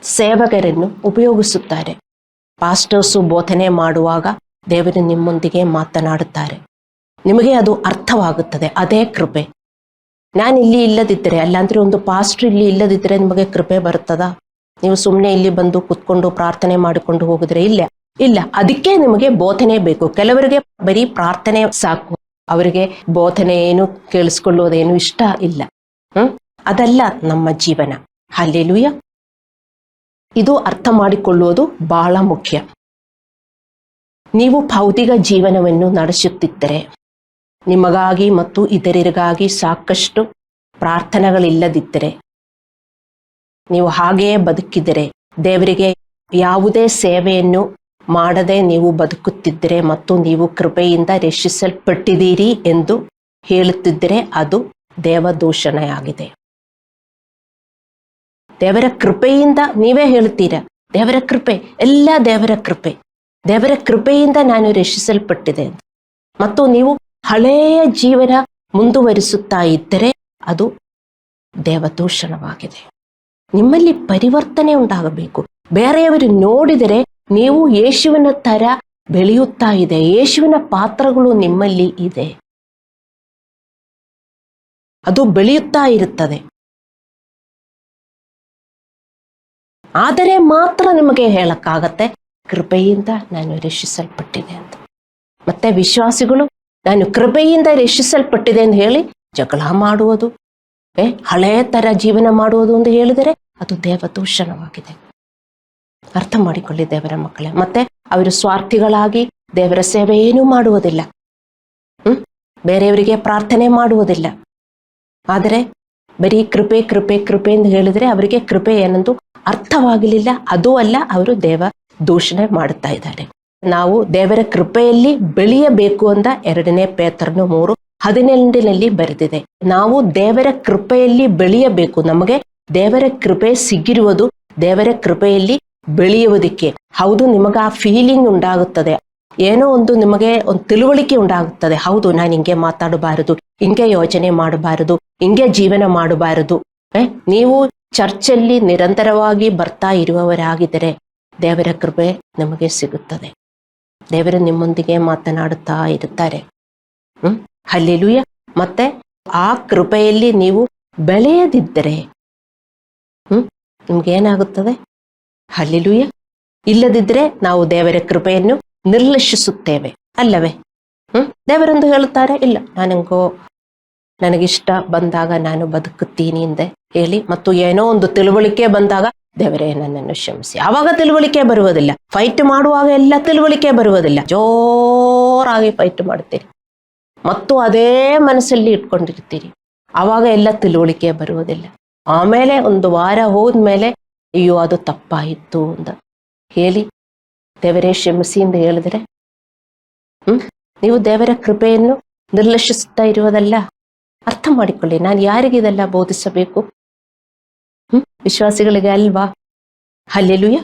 ಸೇವಕರನ್ನು ಉಪಯೋಗಿಸುತ್ತಾರೆ. ಪಾಸ್ಟರ್ಸು ಬೋಧನೆ ಮಾಡುವಾಗ ದೇವರು ನಿಮ್ಮೊಂದಿಗೆ ಮಾತನಾಡುತ್ತಾರೆ, ನಿಮಗೆ ಅದು ಅರ್ಥವಾಗುತ್ತದೆ. ಅದೇ ಕೃಪೆ. ನಾನು ಇಲ್ಲಿ ಇಲ್ಲದಿದ್ದರೆ, ಅಲ್ಲಾಂದ್ರೆ ಒಂದು ಪಾಸ್ಟರ್ ಇಲ್ಲಿ ಇಲ್ಲದಿದ್ದರೆ ನಿಮಗೆ ಕೃಪೆ ಬರುತ್ತದಾ? ನೀವು ಸುಮ್ಮನೆ ಇಲ್ಲಿ ಬಂದು ಕುತ್ಕೊಂಡು ಪ್ರಾರ್ಥನೆ ಮಾಡಿಕೊಂಡು ಹೋಗಿದ್ರೆ ಇಲ್ಲ. ಅದಕ್ಕೆ ನಿಮಗೆ ಬೋಧನೆ ಬೇಕು. ಕೆಲವರಿಗೆ ಬರೀ ಪ್ರಾರ್ಥನೆ ಸಾಕು, ಅವರಿಗೆ ಬೋಧನೆ ಏನು ಕೇಳಿಸ್ಕೊಳ್ಳೋದೇನು ಇಷ್ಟ ಇಲ್ಲ. ಅದಲ್ಲ ನಮ್ಮ ಜೀವನ. ಹಲ್ಲೆಲೂಯ. ಇದು ಅರ್ಥ ಮಾಡಿಕೊಳ್ಳುವುದು ಬಹಳ ಮುಖ್ಯ. ನೀವು ಭೌತಿಕ ಜೀವನವನ್ನು ನಡೆಸುತ್ತಿದ್ದರೆ, ನಿಮಗಾಗಿ ಮತ್ತು ಇತರರಿಗಾಗಿ ಸಾಕಷ್ಟು ಪ್ರಾರ್ಥನೆಗಳಿಲ್ಲದಿದ್ದರೆ, ನೀವು ಹಾಗೆಯೇ ಬದುಕಿದರೆ, ದೇವರಿಗೆ ಯಾವುದೇ ಸೇವೆಯನ್ನು ಮಾಡದೆ ನೀವು ಬದುಕುತ್ತಿದ್ದರೆ ಮತ್ತು ನೀವು ಕೃಪೆಯಿಂದ ರಕ್ಷಿಸಲ್ಪಟ್ಟಿದ್ದೀರಿ ಎಂದು ಹೇಳುತ್ತಿದ್ದರೆ ಅದು ದೇವದೂಷಣೆಯಾಗಿದೆ. ದೇವರ ಕೃಪೆಯಿಂದ, ನೀವೇ ಹೇಳ್ತೀರಾ ದೇವರ ಕೃಪೆ, ಎಲ್ಲ ದೇವರ ಕೃಪೆ, ದೇವರ ಕೃಪೆಯಿಂದ ನಾನು ರಕ್ಷಿಸಲ್ಪಟ್ಟಿದೆ ಅಂತ. ಮತ್ತು ನೀವು ಹಳೆಯ ಜೀವನ ಮುಂದುವರಿಸುತ್ತಾ ಇದ್ದರೆ ಅದು ದೇವದೂಷಣವಾಗಿದೆ. ನಿಮ್ಮಲ್ಲಿ ಪರಿವರ್ತನೆ ಉಂಟಾಗಬೇಕು. ಬೇರೆಯವರು ನೋಡಿದರೆ ನೀವು ಯೇಸುವಿನ ತರ ಬೆಳೆಯುತ್ತಾ ಇದೆ, ಯೇಸುವಿನ ಪಾತ್ರಗಳು ನಿಮ್ಮಲ್ಲಿ ಇದೆ, ಅದು ಬೆಳೆಯುತ್ತಾ ಇರುತ್ತದೆ. ಆದರೆ ಮಾತ್ರ ನಿಮಗೆ ಹೇಳಕ್ಕಾಗತ್ತೆ ಕೃಪೆಯಿಂದ ನಾನು ರಕ್ಷಿಸಲ್ಪಟ್ಟಿದೆ ಅಂತ. ಮತ್ತೆ ವಿಶ್ವಾಸಿಗಳು ನಾನು ಕೃಪೆಯಿಂದ ರಕ್ಷಿಸಲ್ಪಟ್ಟಿದೆ ಅಂತ ಹೇಳಿ ಜಗಳ ಮಾಡುವುದು, ಹಳೆಯ ತರ ಜೀವನ ಮಾಡುವುದು ಎಂದು ಹೇಳಿದರೆ ಅದು ದೇವದೂಷಣವಾಗಿದೆ. ಅರ್ಥ ಮಾಡಿಕೊಳ್ಳಿ ದೇವರ ಮಕ್ಕಳೇ. ಮತ್ತೆ ಅವರು ಸ್ವಾರ್ಥಿಗಳಾಗಿ ದೇವರ ಸೇವೆ ಏನೂ ಮಾಡುವುದಿಲ್ಲ, ಬೇರೆಯವರಿಗೆ ಪ್ರಾರ್ಥನೆ ಮಾಡುವುದಿಲ್ಲ. ಆದರೆ ಬರೀ ಕೃಪೆ ಕೃಪೆ ಕೃಪೆ ಎಂದು ಹೇಳಿದರೆ ಅವರಿಗೆ ಕೃಪೆ ಏನೆಂದು ಅರ್ಥವಾಗಲಿಲ್ಲ, ಅದೂ ಅಲ್ಲ, ಅವರು ದೇವ ದೂಷಣೆ ಮಾಡುತ್ತಾ ಇದ್ದಾರೆ. ನಾವು ದೇವರ ಕೃಪೆಯಲ್ಲಿ ಬೆಳೆಯಬೇಕು ಅಂತ 2 ಪೇತ್ರನು 3:17 ಬರೆದಿದೆ. ನಾವು ದೇವರ ಕೃಪೆಯಲ್ಲಿ ಬೆಳೆಯಬೇಕು. ನಮಗೆ ದೇವರ ಕೃಪೆ ಸಿಗಿರುವುದು ದೇವರ ಕೃಪೆಯಲ್ಲಿ ಬೆಳೆಯುವುದಕ್ಕೆ. ಹೌದು, ನಿಮಗೆ ಆ ಫೀಲಿಂಗ್ ಉಂಟಾಗುತ್ತದೆ, ಏನೋ ಒಂದು ನಿಮಗೆ ಒಂದು ತಿಳುವಳಿಕೆ ಉಂಟಾಗುತ್ತದೆ. ಹೌದು, ನಾನು ಹಿಂಗೆ ಮಾತಾಡಬಾರದು, ಹಿಂಗೆ ಯೋಚನೆ ಮಾಡಬಾರದು, ಹಿಂಗೆ ಜೀವನ ಮಾಡಬಾರದು. ನೀವು ಚರ್ಚಲ್ಲಿ ನಿರಂತರವಾಗಿ ಬರ್ತಾ ಇರುವವರಾಗಿದ್ದರೆ ದೇವರ ಕೃಪೆ ನಮಗೆ ಸಿಗುತ್ತದೆ. ದೇವರು ನಿಮ್ಮೊಂದಿಗೆ ಮಾತನಾಡುತ್ತಾ ಇರುತ್ತಾರೆ. ಹಲ್ಲೆಲೂಯ. ಮತ್ತೆ ಆ ಕೃಪೆಯಲ್ಲಿ ನೀವು ಬೆಳೆಯದಿದ್ದರೆ ನಿಮ್ಗೇನಾಗುತ್ತದೆ? ಹಲ್ಲೆಲೂಯ. ಇಲ್ಲದಿದ್ದರೆ ನಾವು ದೇವರ ಕೃಪೆಯನ್ನು ನಿರ್ಲಕ್ಷಿಸುತ್ತೇವೆ ಅಲ್ಲವೇ? ದೇವರೊಂದು ಹೇಳುತ್ತಾರೆ, ಇಲ್ಲ ನನಗಿಷ್ಟ ಬಂದಾಗ ನಾನು ಬದುಕುತ್ತೀನಿ ಎಂದೆ ಹೇಳಿ, ಮತ್ತು ಏನೋ ಒಂದು ತಿಳುವಳಿಕೆ ಬಂದಾಗ ದೇವರೇ ನನ್ನನ್ನು ಕ್ಷಮಿಸಿ. ಆವಾಗ ತಿಳುವಳಿಕೆ ಬರುವುದಿಲ್ಲ. ಫೈಟ್ ಮಾಡುವಾಗ ಎಲ್ಲ ತಿಳುವಳಿಕೆ ಬರುವುದಿಲ್ಲ, ಜೋರಾಗಿ ಫೈಟ್ ಮಾಡ್ತೀರಿ ಮತ್ತು ಅದೇ ಮನಸ್ಸಲ್ಲಿ ಇಟ್ಕೊಂಡಿರ್ತೀರಿ, ಆವಾಗ ಎಲ್ಲ ತಿಳುವಳಿಕೆ ಬರುವುದಿಲ್ಲ. ಆಮೇಲೆ ಒಂದು ವಾರ ಹೋದ್ಮೇಲೆ ಅಯ್ಯೋ ಅದು ತಪ್ಪಾಯಿತು ಅಂತ ಹೇಳಿ ದೇವರೇ ಕ್ಷಮಿಸಿ ಎಂದು ಹೇಳಿದರೆ ನೀವು ದೇವರ ಕೃಪೆಯನ್ನು ನಿರ್ಲಕ್ಷಿಸುತ್ತಾ ಇರುವುದಲ್ಲ. ಅರ್ಥ ಮಾಡಿಕೊಳ್ಳಿ, ನಾನು ಯಾರಿಗೆ ಇದೆಲ್ಲ ಬೋಧಿಸಬೇಕು? ವಿಶ್ವಾಸಿಗಳಿಗೆ ಅಲ್ವಾ? ಹಲ್ಲೆಲೂಯ.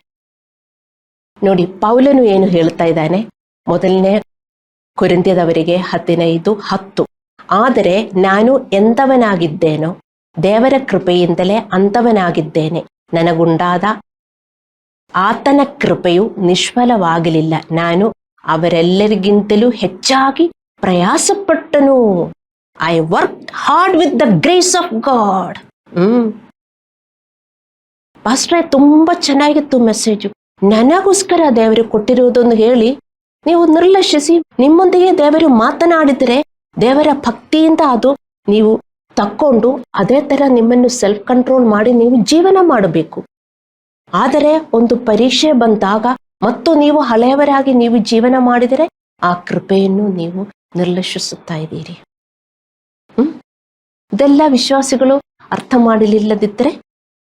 ನೋಡಿ, ಪೌಲನು ಏನು ಹೇಳ್ತಾ ಇದ್ದಾನೆ? 1 ಕೊರಿಂಥದವರಿಗೆ 15:10. ಆದರೆ ನಾನು ಎಂಥವನಾಗಿದ್ದೇನೋ ದೇವರ ಕೃಪೆಯಿಂದಲೇ ಅಂಥವನಾಗಿದ್ದೇನೆ. ನನಗುಂಟಾದ ಆತನ ಕೃಪೆಯು ನಿಷ್ಫಲವಾಗಲಿಲ್ಲ. ನಾನು ಅವರೆಲ್ಲರಿಗಿಂತಲೂ ಹೆಚ್ಚಾಗಿ ಪ್ರಯಾಸಪಟ್ಟನು. I work hard with the grace of God. ಪಾಸ್ಟ್ರೆ, ತುಂಬಾ ಚೆನ್ನಾಗಿತ್ತು ಮೆಸೇಜು, ನನಗೋಸ್ಕರ ದೇವರು ಕೊಟ್ಟಿರುವುದನ್ನು ಹೇಳಿ ನೀವು ನಿರ್ಲಕ್ಷಿಸಿ ನಿಮ್ಮೊಂದಿಗೆ ದೇವರು ಮಾತನಾಡಿದರೆ ದೇವರ ಭಕ್ತಿಯಿಂದ ಅದು ನೀವು ತಕ್ಕೊಂಡು ಅದೇ ತರ ನಿಮ್ಮನ್ನು ಸೆಲ್ಫ್ ಕಂಟ್ರೋಲ್ ಮಾಡಿ ನೀವು ಜೀವನ ಮಾಡಬೇಕು. ಆದರೆ ಒಂದು ಪರೀಕ್ಷೆ ಬಂದಾಗ ಮತ್ತು ನೀವು ಹಳೆಯವರಾಗಿ ನೀವು ಜೀವನ ಮಾಡಿದರೆ ಆ ಕೃಪೆಯನ್ನು ನೀವು ನಿರ್ಲಕ್ಷಿಸುತ್ತಾ ಇದ್ದೀರಿ. ಇದೆಲ್ಲ ವಿಶ್ವಾಸಿಗಳು ಅರ್ಥ ಮಾಡಲಿಲ್ಲದಿದ್ದರೆ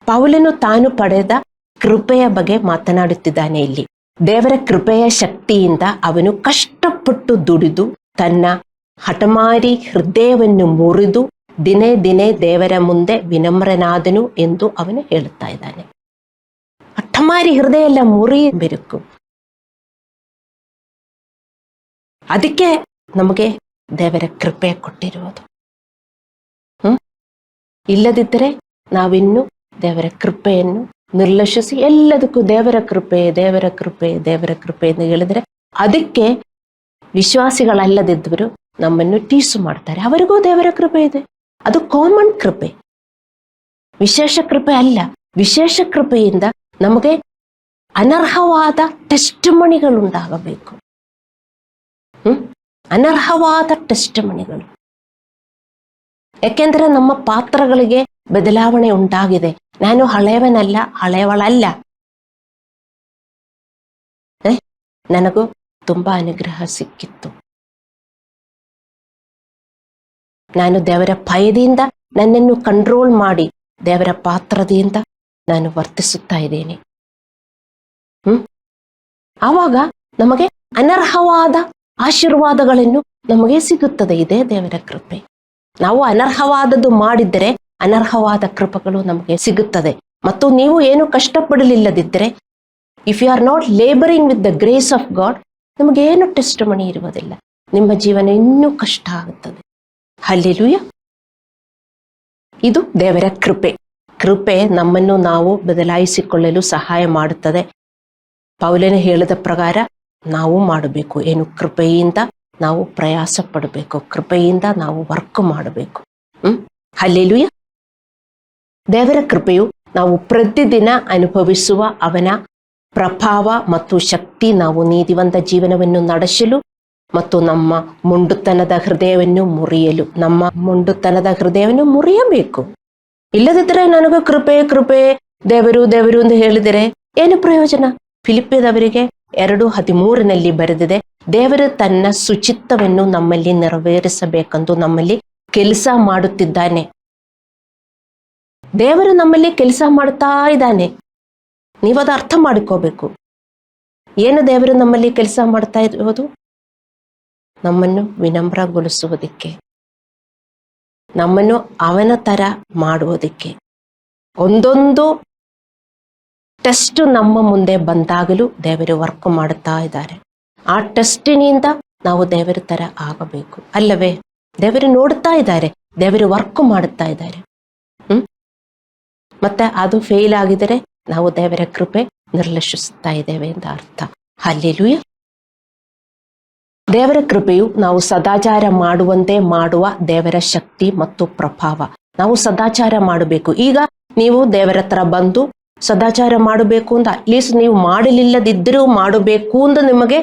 ಪೌಲನು ತಾನು ಪಡೆದ ಕೃಪೆಯ ಬಗ್ಗೆ ಮಾತನಾಡುತ್ತಿದ್ದಾನೆ ಇಲ್ಲಿ. ದೇವರ ಕೃಪೆಯ ಶಕ್ತಿಯಿಂದ ಅವನು ಕಷ್ಟಪಟ್ಟು ದುಡಿದು ತನ್ನ ಹಠಮಾರಿ ಹೃದಯವನ್ನು ಮುರಿದು ದಿನೇ ದಿನೇ ದೇವರ ಮುಂದೆ ವಿನಮ್ರನಾದನು ಎಂದು ಅವನು ಹೇಳುತ್ತಾ ಇದ್ದಾನೆ. ಹಠಮಾರಿ ಹೃದಯ ಎಲ್ಲ ಮುರಿಯಬೇಕು. ಅದಕ್ಕೆ ನಮಗೆ ದೇವರ ಕೃಪೆ ಕೊಟ್ಟಿರುವುದು. ಇಲ್ಲದಿದ್ದರೆ ನಾವಿನ್ನು ದೇವರ ಕೃಪೆಯನ್ನು ನಿರ್ಲಕ್ಷಿಸಿ ಎಲ್ಲದಕ್ಕೂ ದೇವರ ಕೃಪೆ ದೇವರ ಕೃಪೆ ದೇವರ ಕೃಪೆ ಎಂದು ಹೇಳಿದರೆ ಅದಕ್ಕೆ ವಿಶ್ವಾಸಿಗಳಲ್ಲದಿದ್ದವರು ನಮ್ಮನ್ನು ಟೀಸು ಮಾಡ್ತಾರೆ. ಅವರಿಗೂ ದೇವರ ಕೃಪೆ ಇದೆ, ಅದು ಕಾಮನ್ ಕೃಪೆ, ವಿಶೇಷ ಕೃಪೆ ಅಲ್ಲ. ವಿಶೇಷ ಕೃಪೆಯಿಂದ ನಮಗೆ ಅನರ್ಹವಾದ ಟೆಸ್ಟಿಮನಿಗಳುಂಟಾಗಬೇಕು. ಅನರ್ಹವಾದ ಟೆಸ್ಟಿಮನಿಗಳು. ಯಾಕೆಂದ್ರೆ ನಮ್ಮ ಪಾತ್ರಗಳಿಗೆ ಬದಲಾವಣೆ ಉಂಟಾಗಿದೆ. ನಾನು ಹಳೆಯವನಲ್ಲ, ಹಳೆಯವಳಲ್ಲ. ನನಗೂ ತುಂಬಾ ಅನುಗ್ರಹ ಸಿಕ್ಕಿತ್ತು. ನಾನು ದೇವರ ಭಯದಿಂದ ನನ್ನನ್ನು ಕಂಟ್ರೋಲ್ ಮಾಡಿ ದೇವರ ಪಾತ್ರದಿಂದ ನಾನು ವರ್ತಿಸುತ್ತಾ ಇದ್ದೇನೆ. ಆವಾಗ ನಮಗೆ ಅನರ್ಹವಾದ ಆಶೀರ್ವಾದಗಳನ್ನು ನಮಗೆ ಸಿಗುತ್ತದೆ. ಇದೇ ದೇವರ ಕೃಪೆ. ನಾವು ಅನರ್ಹವಾದದ್ದು ಮಾಡಿದರೆ ಅನರ್ಹವಾದ ಕೃಪೆಗಳು ನಮಗೆ ಸಿಗುತ್ತದೆ. ಮತ್ತು ನೀವು ಏನು ಕಷ್ಟಪಡಲಿಲ್ಲದಿದ್ದರೆ, if you are not labouring with the grace of God, ನಿಮಗೇನು ಟೆಸ್ಟ್ ಮಣಿ ಇರುವುದಿಲ್ಲ. ನಿಮ್ಮ ಜೀವನ ಇನ್ನೂ ಕಷ್ಟ ಆಗುತ್ತದೆ. ಹಲ್ಲೆಲೂಯ. ಇದು ದೇವರ ಕೃಪೆ. ಕೃಪೆ ನಮ್ಮನ್ನು ನಾವು ಬದಲಾಯಿಸಿಕೊಳ್ಳಲು ಸಹಾಯ ಮಾಡುತ್ತದೆ. ಪೌಲನು ಹೇಳಿದ ಪ್ರಕಾರ ನಾವು ಮಾಡಬೇಕು ಏನು? ಕೃಪೆಯಿಂದ ನಾವು ಪ್ರಯಾಸ ಪಡಬೇಕು, ಕೃಪೆಯಿಂದ ನಾವು ವರ್ಕ್ ಮಾಡಬೇಕು. ಹಲ್ಲೆಲೂಯ. ದೇವರ ಕೃಪೆಯು ನಾವು ಪ್ರತಿದಿನ ಅನುಭವಿಸುವ ಅವನ ಪ್ರಭಾವ ಮತ್ತು ಶಕ್ತಿ ನಾವು ನೀತಿವಂತ ಜೀವನವನ್ನು ನಡೆಸಲು ಮತ್ತು ನಮ್ಮ ಮೊಂಡುತನದ ಹೃದಯವನ್ನು ಮುರಿಯಬೇಕು. ಇಲ್ಲದಿದ್ದರೆ ನನಗೂ ಕೃಪೆ ಕೃಪೆ ದೇವರು ದೇವರು ಎಂದು ಹೇಳಿದರೆ ಏನು ಪ್ರಯೋಜನ? ಫಿಲಿಪ್ಪಿಯದವರಿಗೆ 2:13 ಬರೆದಿದೆ, ದೇವರು ತನ್ನ ಸುಚಿತ್ತವನ್ನು ನಮ್ಮಲ್ಲಿ ನೆರವೇರಿಸಬೇಕೆಂದು ನಮ್ಮಲ್ಲಿ ಕೆಲಸ ಮಾಡುತ್ತಿದ್ದಾನೆ. ದೇವರು ನಮ್ಮಲ್ಲಿ ಕೆಲಸ ಮಾಡ್ತಾ ಇದ್ದಾನೆ. ನೀವದು ಅರ್ಥ ಮಾಡಿಕೋಬೇಕು. ಏನು ದೇವರು ನಮ್ಮಲ್ಲಿ ಕೆಲಸ ಮಾಡ್ತಾ ಇರೋದು? ನಮ್ಮನ್ನು ವಿನಮ್ರಗೊಳಿಸುವುದಕ್ಕೆ, ನಮ್ಮನ್ನು ಅವನ ತರ ಮಾಡುವುದಕ್ಕೆ. ಒಂದೊಂದು ಟೆಸ್ಟ್ ನಮ್ಮ ಮುಂದೆ ಬಂದಾಗಲೂ ದೇವರು ವರ್ಕ್ ಮಾಡುತ್ತಾ ಇದ್ದಾರೆ. ಆ ಟೆಸ್ಟಿನಿಂದ ನಾವು ದೇವರ ತರ ಆಗಬೇಕು, ಅಲ್ಲವೇ? ದೇವರು ನೋಡ್ತಾ ಇದ್ದಾರೆ, ದೇವರು ವರ್ಕ್ ಮಾಡುತ್ತಾ ಇದ್ದಾರೆ. ಮತ್ತೆ ಅದು ಫೇಲ್ ಆಗಿದರೆ ನಾವು ದೇವರ ಕೃಪೆ ನಿರ್ಲಕ್ಷಿಸುತ್ತಾ ಇದ್ದೇವೆ ಅಂತ ಅರ್ಥ. ಹಲ್ಲೆಲೂಯ. ದೇವರ ಕೃಪೆಯು ನಾವು ಸದಾಚಾರ ಮಾಡುವಂತೆ ಮಾಡುವ ದೇವರ ಶಕ್ತಿ ಮತ್ತು ಪ್ರಭಾವ. ನಾವು ಸದಾಚಾರ ಮಾಡಬೇಕು. ಈಗ ನೀವು ದೇವರ ಹತ್ರ ಬಂದು ಸದಾಚಾರ ಮಾಡಬೇಕು ಅಂತ ಅಟ್ಲೀಸ್ಟ್ ನೀವು ಮಾಡಲಿಲ್ಲದಿದ್ದರೂ ಮಾಡಬೇಕು ಅಂತ ನಿಮಗೆ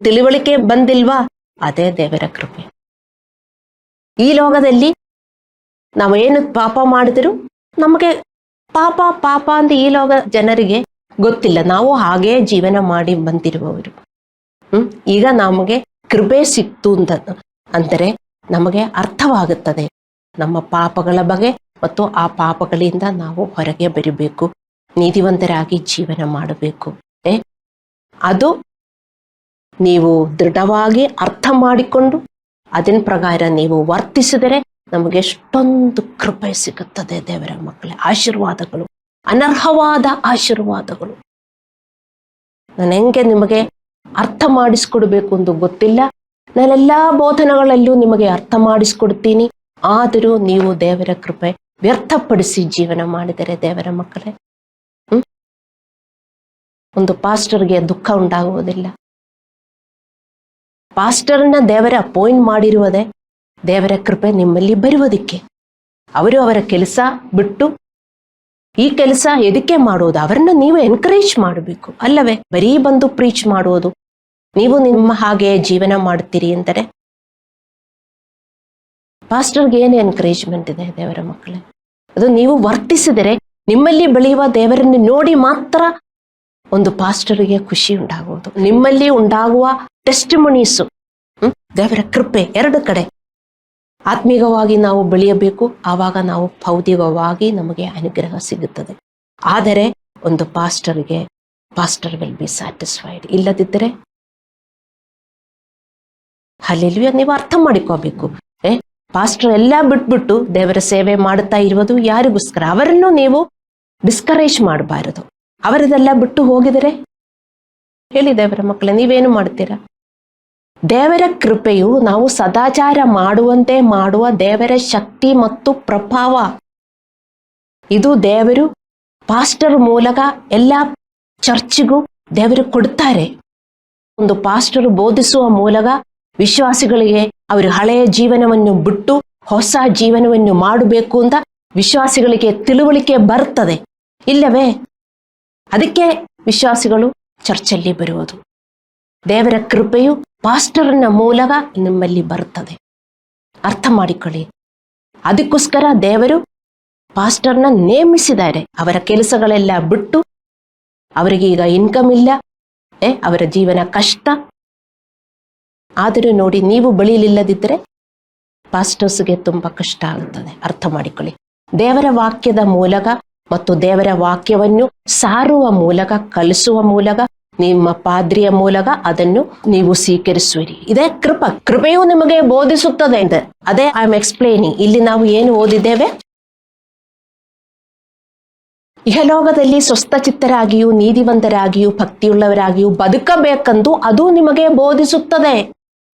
ತಿಳುವಳಿಕೆ ಬಂದಿಲ್ವಾ? ಅದೇ ದೇವರ ಕೃಪೆ. ಈ ಲೋಕದಲ್ಲಿ ನಾವೇನು ಪಾಪ ಮಾಡಿದ್ರು ನಮಗೆ ಪಾಪ ಪಾಪ ಅಂತ ಈ ಲೋಕ ಜನರಿಗೆ ಗೊತ್ತಿಲ್ಲ. ನಾವು ಹಾಗೇ ಜೀವನ ಮಾಡಿ ಬಂದಿರುವವರು. ಈಗ ನಮಗೆ ಕೃಪೆ ಸಿಕ್ತು ಅಂದರೆ ನಮಗೆ ಅರ್ಥವಾಗುತ್ತದೆ ನಮ್ಮ ಪಾಪಗಳ ಬಗ್ಗೆ, ಮತ್ತು ಆ ಪಾಪಗಳಿಂದ ನಾವು ಹೊರಗೆ ಬರಬೇಕು, ನೀತಿವಂತರಾಗಿ ಜೀವನ ಮಾಡಬೇಕು. ಅದು ನೀವು ದೃಢವಾಗಿ ಅರ್ಥ ಮಾಡಿಕೊಂಡು ಅದನ್ನ ಪ್ರಕಾರ ನೀವು ವರ್ತಿಸಿದರೆ ನಮಗೆ ಎಷ್ಟೊಂದು ಕೃಪೆ ಸಿಗುತ್ತದೆ. ದೇವರ ಮಕ್ಕಳೇ, ಆಶೀರ್ವಾದಗಳು, ಅನರ್ಹವಾದ ಆಶೀರ್ವಾದಗಳು. ನಾನು ಹೆಂಗೆ ನಿಮಗೆ ಅರ್ಥ ಮಾಡಿಸ್ಕೊಡ್ಬೇಕು ಎಂದು ಗೊತ್ತಿಲ್ಲ. ನಾನೆಲ್ಲ ಬೋಧನೆಗಳಲ್ಲೂ ನಿಮಗೆ ಅರ್ಥ ಮಾಡಿಸ್ಕೊಡ್ತೀನಿ. ಆದರೂ ನೀವು ದೇವರ ಕೃಪೆ ವ್ಯರ್ಥಪಡಿಸಿ ಜೀವನ ಮಾಡಿದರೆ ದೇವರ ಮಕ್ಕಳೇ, ಒಂದು ಪಾಸ್ಟರ್ಗೆ ದುಃಖ ಉಂಟಾಗುವುದಿಲ್ಲ. ಪಾಸ್ಟರ್ನ ದೇವರ ಅಪಾಯಿಂಟ್ ಮಾಡಿರುವುದೇ ದೇವರ ಕೃಪೆ ನಿಮ್ಮಲ್ಲಿ ಬರುವುದಕ್ಕೆ. ಅವರು ಅವರ ಕೆಲಸ ಬಿಟ್ಟು ಈ ಕೆಲಸ ಎದಕ್ಕೆ ಮಾಡುವುದು? ಅವರನ್ನು ನೀವು ಎನ್ಕರೇಜ್ ಮಾಡಬೇಕು, ಅಲ್ಲವೇ? ಬರೀ ಬಂದು ಪ್ರೀಚ್ ಮಾಡುವುದು, ನೀವು ನಿಮ್ಮ ಹಾಗೆ ಜೀವನ ಮಾಡ್ತೀರಿ ಅಂದರೆ ಪಾಸ್ಟರ್ಗೆ ಏನು ಎನ್ಕರೇಜ್ಮೆಂಟ್ ಇದೆ ದೇವರ ಮಕ್ಕಳೇ? ಅದು ನೀವು ವರ್ತಿಸಿದರೆ ನಿಮ್ಮಲ್ಲಿ ಬೆಳೆಯುವ ದೇವರನ್ನು ನೋಡಿ ಮಾತ್ರ ಒಂದು ಪಾಸ್ಟರ್ಗೆ ಖುಷಿ ಉಂಟಾಗುವುದು. ನಿಮ್ಮಲ್ಲಿ ಉಂಟಾಗುವ ಟೆಸ್ಟಿಮೊನೀಸು, ದೇವರ ಕೃಪೆ ಎರಡು ಕಡೆ. ಆತ್ಮೀಯವಾಗಿ ನಾವು ಬೆಳೆಯಬೇಕು, ಆವಾಗ ನಾವು ಭೌತಿಕವಾಗಿ ನಮಗೆ ಅನುಗ್ರಹ ಸಿಗುತ್ತದೆ. ಆದರೆ ಒಂದು ಪಾಸ್ಟರ್ ವಿಲ್ ಬಿ ಸ್ಯಾಟಿಸ್ಫೈಡ್. ಇಲ್ಲದಿದ್ದರೆ ಹಲ್ಲೆಲೂಯಾ, ನೀವು ಅರ್ಥ ಮಾಡಿಕೋಬೇಕು. ಪಾಸ್ಟರ್ ಎಲ್ಲ ಬಿಟ್ಬಿಟ್ಟು ದೇವರ ಸೇವೆ ಮಾಡುತ್ತಾ ಇರುವುದು ಯಾರಿಗೋಸ್ಕರ? ಅವರನ್ನು ನೀವು ಡಿಸ್ಕರೇಜ್ ಮಾಡಬಾರದು. ಅವರದೆಲ್ಲ ಬಿಟ್ಟು ಹೋಗಿದರೆ ಹೇಳಿ ದೇವರ ಮಕ್ಕಳೇ, ನೀವೇನು ಮಾಡ್ತೀರಾ? ದೇವರ ಕೃಪೆಯು ನಾವು ಸದಾಚಾರ ಮಾಡುವಂತೆ ಮಾಡುವ ದೇವರ ಶಕ್ತಿ ಮತ್ತು ಪ್ರಭಾವ. ಇದು ದೇವರು ಪಾಸ್ಟರ್ ಮೂಲಕ ಎಲ್ಲ ಚರ್ಚ್ಗೂ ದೇವರು ಕೊಡ್ತಾರೆ. ಒಂದು ಪಾಸ್ಟರ್ ಬೋಧಿಸುವ ಮೂಲಕ ವಿಶ್ವಾಸಿಗಳಿಗೆ ಅವರ ಹಳೆಯ ಜೀವನವನ್ನು ಬಿಟ್ಟು ಹೊಸ ಜೀವನವನ್ನು ಮಾಡಬೇಕು ಅಂತ ವಿಶ್ವಾಸಿಗಳಿಗೆ ತಿಳುವಳಿಕೆ ಬರ್ತದೆ, ಇಲ್ಲವೇ? ಅದಕ್ಕೆ ವಿಶ್ವಾಸಿಗಳು ಚರ್ಚಲ್ಲಿ ಬರುವುದು. ದೇವರ ಕೃಪೆಯು ಪಾಸ್ಟರ್ನ ಮೂಲಕ ನಿಮ್ಮಲ್ಲಿ ಬರುತ್ತದೆ. ಅರ್ಥ ಮಾಡಿಕೊಳ್ಳಿ. ಅದಕ್ಕೋಸ್ಕರ ದೇವರು ಪಾಸ್ಟರ್ನ ನೇಮಿಸಿದ್ದಾರೆ. ಅವರ ಕೆಲಸಗಳೆಲ್ಲ ಬಿಟ್ಟು, ಅವರಿಗೆ ಈಗ ಇನ್ಕಮ್ ಇಲ್ಲ, ಅವರ ಜೀವನ ಕಷ್ಟ. ಆದರೂ ನೋಡಿ, ನೀವು ಬೆಳೆಯಲಿಲ್ಲದಿದ್ದರೆ ಪಾಸ್ಟರ್ಸ್ಗೆ ತುಂಬಾ ಕಷ್ಟ ಆಗುತ್ತದೆ. ಅರ್ಥ ಮಾಡಿಕೊಳ್ಳಿ. ದೇವರ ವಾಕ್ಯದ ಮೂಲಕ ಮತ್ತು ದೇವರ ವಾಕ್ಯವನ್ನು ಸಾರುವ ಮೂಲಕ, ಕಲಿಸುವ ಮೂಲಕ, ನಿಮ್ಮ ಪಾದ್ರಿಯ ಮೂಲಕ ಅದನ್ನು ನೀವು ಸ್ವೀಕರಿಸುವಿರಿ. ಇದೇ ಕೃಪೆಯು ನಿಮಗೆ ಬೋಧಿಸುತ್ತದೆ ಅಂತ. ಅದೇ ಐ ಆಮ್ ಎಕ್ಸ್ಪ್ಲೇನಿಂಗ್. ಇಲ್ಲಿ ನಾವು ಏನು ಓದಿದ್ದೇವೆ? ಇಹಲೋಕದಲ್ಲಿ ಸ್ವಸ್ಥಚಿತ್ತರಾಗಿಯೂ ನೀತಿವಂತರಾಗಿಯೂ ಭಕ್ತಿಯುಳ್ಳವರಾಗಿಯೂ ಬದುಕಬೇಕೆಂದು ಅದು ನಿಮಗೆ ಬೋಧಿಸುತ್ತದೆ.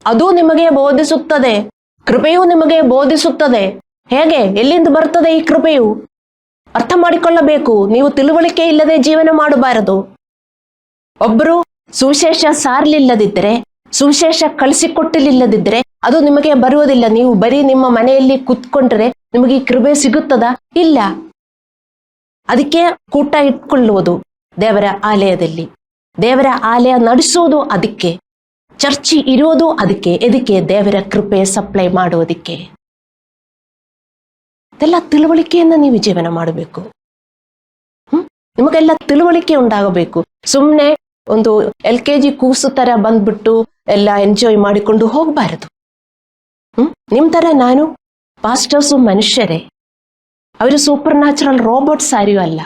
ಅದು ನಿಮಗೆ ಬೋಧಿಸುತ್ತದೆ. ಕೃಪೆಯು ನಿಮಗೆ ಬೋಧಿಸುತ್ತದೆ. ಹೇಗೆ? ಎಲ್ಲಿಂದ ಬರ್ತದೆ ಈ ಕೃಪೆಯು? ಅರ್ಥ ಮಾಡಿಕೊಳ್ಳಬೇಕು. ನೀವು ತಿಳುವಳಿಕೆ ಇಲ್ಲದೆ ಜೀವನ ಮಾಡಬಾರದು. ಒಬ್ಬರು ಸುವಿಶೇಷ ಸಾರಲಿಲ್ಲದಿದ್ದರೆ, ಸುವಿಶೇಷ ಕಳಿಸಿಕೊಟ್ಟಲಿಲ್ಲದಿದ್ದರೆ ಅದು ನಿಮಗೆ ಬರುವುದಿಲ್ಲ. ನೀವು ಬರೀ ನಿಮ್ಮ ಮನೆಯಲ್ಲಿ ಕೂತ್ಕೊಂಡ್ರೆ ನಿಮಗೆ ಈ ಕೃಪೆ ಸಿಗುತ್ತದಾ? ಇಲ್ಲ. ಅದಕ್ಕೆ ಕೂಟ ಇಟ್ಕೊಳ್ಳುವುದು ದೇವರ ಆಲಯದಲ್ಲಿ, ದೇವರ ಆಲಯ ನಡೆಸುವುದು ಅದಕ್ಕೆ, ಚರ್ಚಿ ಇರುವುದು ಅದಕ್ಕೆ. ಎದಕ್ಕೆ? ದೇವರ ಕೃಪೆ ಸಪ್ಲೈ ಮಾಡುವುದಕ್ಕೆ. ಇದೆಲ್ಲ ತಿಳುವಳಿಕೆಯಿಂದ ನೀವು ಜೀವನ ಮಾಡಬೇಕು. ನಿಮಗೆಲ್ಲ ತಿಳುವಳಿಕೆ ಉಂಟಾಗಬೇಕು. ಸುಮ್ಮನೆ ಒಂದು LKG ಕೂಸು ತರ ಬಂದ್ಬಿಟ್ಟು ಎಲ್ಲ ಎಂಜಾಯ್ ಮಾಡಿಕೊಂಡು ಹೋಗಬಾರದು. ನಿಮ್ ತರ ನಾನು ಪಾಸ್ಟರ್ಸು ಮನುಷ್ಯರೇ, ಅವರು ಸೂಪರ್ ನ್ಯಾಚುರಲ್ ರೋಬೋಟ್ಸ್ ಯಾರೂ ಅಲ್ಲ.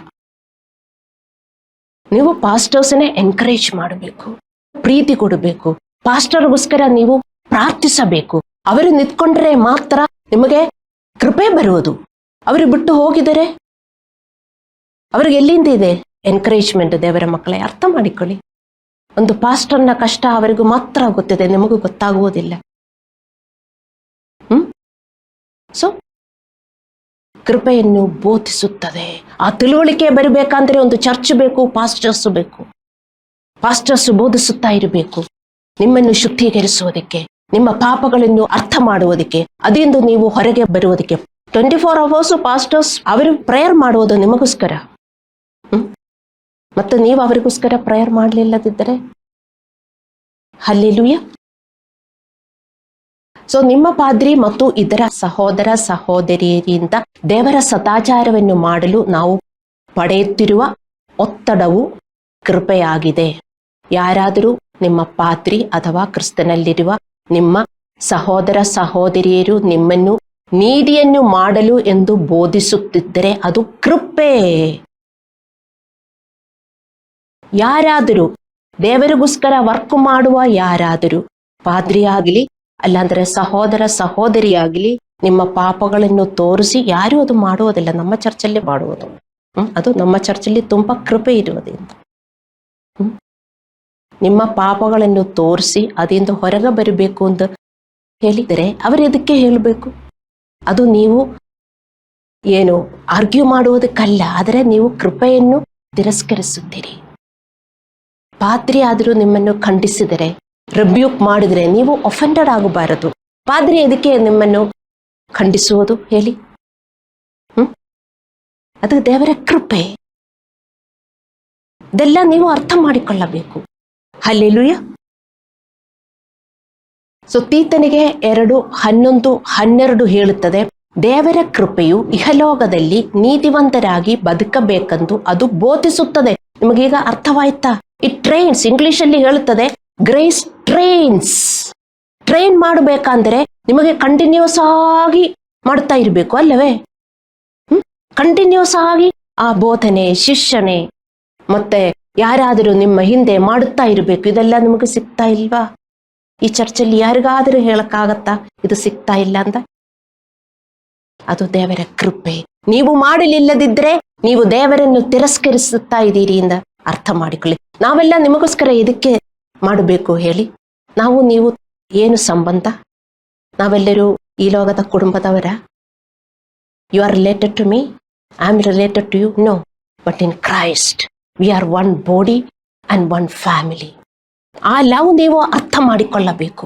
ನೀವು ಪಾಸ್ಟರ್ಸ್ನೇ ಎನ್ಕರೇಜ್ ಮಾಡಬೇಕು, ಪ್ರೀತಿ ಕೊಡಬೇಕು. ಪಾಸ್ಟರ್ಗೋಸ್ಕರ ನೀವು ಪ್ರಾರ್ಥಿಸಬೇಕು. ಅವರು ನಿಂತ್ಕೊಂಡ್ರೆ ಮಾತ್ರ ನಿಮಗೆ ಕೃಪೆ ಬರುವುದು. ಅವರು ಬಿಟ್ಟು ಹೋಗಿದರೆ ಅವ್ರಿಗೆ ಎಲ್ಲಿಂದ ಇದೆ ಎನ್ಕರೇಜ್ಮೆಂಟ್? ದೇವರ ಮಕ್ಕಳೇ, ಅರ್ಥ ಮಾಡಿಕೊಳ್ಳಿ. ಒಂದು ಪಾಸ್ಟರ್ನ ಕಷ್ಟ ಅವರಿಗೂ ಮಾತ್ರ ಗೊತ್ತಿದೆ, ನಿಮಗೂ ಗೊತ್ತಾಗುವುದಿಲ್ಲ. ಸೊ ಕೃಪೆಯನ್ನು ಬೋಧಿಸುತ್ತದೆ. ಆ ತಿಳುವಳಿಕೆ ಬರಬೇಕಂದ್ರೆ ಒಂದು ಚರ್ಚ್ ಬೇಕು, ಪಾಸ್ಟರ್ಸ್ ಬೇಕು. ಪಾಸ್ಟರ್ಸ್ ಬೋಧಿಸುತ್ತಾ ಇರಬೇಕು, ನಿಮ್ಮನ್ನು ಶುದ್ಧೀಕರಿಸುವುದಕ್ಕೆ, ನಿಮ್ಮ ಪಾಪಗಳನ್ನು ಅರ್ಥ ಮಾಡುವುದಕ್ಕೆ, ಅದರಿಂದ ನೀವು ಹೊರಗೆ ಬರುವುದಕ್ಕೆ. 24 hours ಪಾಸ್ಟರ್ಸ್ ಅವರು ಪ್ರೇಯರ್ ಮಾಡುವುದು ನಿಮಗೋಸ್ಕರ. ಮತ್ತು ನೀವು ಅವರಿಗೋಸ್ಕರ ಪ್ರೇಯರ್ ಮಾಡಲಿಲ್ಲದಿದ್ದರೆ ಹಲ್ಲೆಲೂಯ. ಸೊ ನಿಮ್ಮ ಪಾದ್ರಿ ಮತ್ತು ಇದರ ಸಹೋದರ ಸಹೋದರಿಯರಿಂದ ದೇವರ ಸದಾಚಾರವನ್ನು ಮಾಡಲು ನಾವು ಪಡೆಯುತ್ತಿರುವ ಒತ್ತಡವು ಕೃಪೆಯಾಗಿದೆ. ಯಾರಾದರೂ ನಿಮ್ಮ ಪಾದ್ರಿ ಅಥವಾ ಕ್ರಿಸ್ತನಲ್ಲಿರುವ ನಿಮ್ಮ ಸಹೋದರ ಸಹೋದರಿಯರು ನಿಮ್ಮನ್ನು ನೀತಿಯನ್ನು ಮಾಡಲು ಎಂದು ಬೋಧಿಸುತ್ತಿದ್ದರೆ ಅದು ಕೃಪೆ. ಯಾರಾದರೂ ದೇವರಿಗೋಸ್ಕರ ವರ್ಕ್ ಮಾಡುವ ಯಾರಾದರೂ, ಪಾದ್ರಿಯಾಗಲಿ ಅಲ್ಲಾಂದ್ರೆ ಸಹೋದರ ಸಹೋದರಿಯಾಗಲಿ, ನಿಮ್ಮ ಪಾಪಗಳನ್ನು ತೋರಿಸಿ, ಯಾರೂ ಅದು ಮಾಡುವುದಿಲ್ಲ. ನಮ್ಮ ಚರ್ಚಲ್ಲಿ ಮಾಡುವುದು, ಅದು ನಮ್ಮ ಚರ್ಚಲ್ಲಿ ತುಂಬಾ ಕೃಪೆ ಇರುವುದರಿಂದ. ನಿಮ್ಮ ಪಾಪಗಳನ್ನು ತೋರಿಸಿ ಅದರಿಂದ ಹೊರಗೆ ಬರಬೇಕು ಅಂತ ಹೇಳಿದರೆ ಅವರು ಇದಕ್ಕೆ ಹೇಳಬೇಕು. ಅದು ನೀವು ಏನು ಆರ್ಗ್ಯೂ ಮಾಡುವುದಕ್ಕಲ್ಲ, ಆದರೆ ನೀವು ಕೃಪೆಯನ್ನು ತಿರಸ್ಕರಿಸುತ್ತೀರಿ. ಪಾದ್ರಿ ಆದರೂ ನಿಮ್ಮನ್ನು ಖಂಡಿಸಿದರೆ, ರಿಬ್ಯೂಕ್ ಮಾಡಿದರೆ ನೀವು ಒಫೆಂಡೆಡ್ ಆಗಬಾರದು. ಪಾದ್ರಿ ಇದಕ್ಕೆ ನಿಮ್ಮನ್ನು ಖಂಡಿಸುವುದು ಹೇಳಿ? ಅದು ದೇವರ ಕೃಪೆ. ಇದೆಲ್ಲ ನೀವು ಅರ್ಥ ಮಾಡಿಕೊಳ್ಳಬೇಕು. ಹಲ್ಲೆಲೂಯ. ಸೊ ತೀತನಿಗೆ 2:11-12 ಹೇಳುತ್ತದೆ, ದೇವರ ಕೃಪೆಯು ಇಹಲೋಕದಲ್ಲಿ ನೀತಿವಂತರಾಗಿ ಬದುಕಬೇಕೆಂದು ಅದು ಬೋಧಿಸುತ್ತದೆ. ನಿಮಗೀಗ ಅರ್ಥವಾಯ್ತಾ? ಇಟ್ ಟ್ರೈನ್ಸ್, ಇಂಗ್ಲಿಷಲ್ಲಿ ಹೇಳುತ್ತದೆ ಗ್ರೇಸ್ ಟ್ರೈನ್ಸ್. ಟ್ರೈನ್ ಮಾಡಬೇಕಂದ್ರೆ ನಿಮಗೆ ಕಂಟಿನ್ಯೂಸ್ ಆಗಿ ಮಾಡ್ತಾ ಇರಬೇಕು ಅಲ್ಲವೇ? ಕಂಟಿನ್ಯೂಸ್ ಆಗಿ ಆ ಬೋಧನೆ, ಶಿಕ್ಷಣೆ ಮತ್ತೆ ಯಾರಾದರೂ ನಿಮ್ಮ ಹಿಂದೆ ಮಾಡುತ್ತಾ ಇರಬೇಕು. ಇದೆಲ್ಲ ನಿಮಗೆ ಸಿಗ್ತಾ ಇಲ್ವಾ? ಈ ಚರ್ಚಲ್ಲಿ ಯಾರಿಗಾದರೂ ಹೇಳಕ್ಕಾಗತ್ತಾ ಇದು ಸಿಗ್ತಾ ಇಲ್ಲ ಅಂತ? ಅದು ದೇವರ ಕೃಪೆ. ನೀವು ಮಾಡಲಿಲ್ಲದಿದ್ರೆ ನೀವು ದೇವರನ್ನು ತಿರಸ್ಕರಿಸುತ್ತಾ ಇದ್ದೀರಿ ಅಂತ ಅರ್ಥ ಮಾಡಿಕೊಳ್ಳಿ. ನಾವೆಲ್ಲ ನಿಮಗೋಸ್ಕರ ಇದಕ್ಕೆ ಮಾಡಬೇಕು ಹೇಳಿ? ನಾವು ನೀವು ಏನು ಸಂಬಂಧ? ನಾವೆಲ್ಲರೂ ಈ ಲೋಕದ ಕುಟುಂಬದವರ? You are related to me, I am related to you? No, but in Christ we are one body and one family. ಆ ಲವ್ ನೀವು ಅರ್ಥ ಮಾಡಿಕೊಳ್ಳಬೇಕು,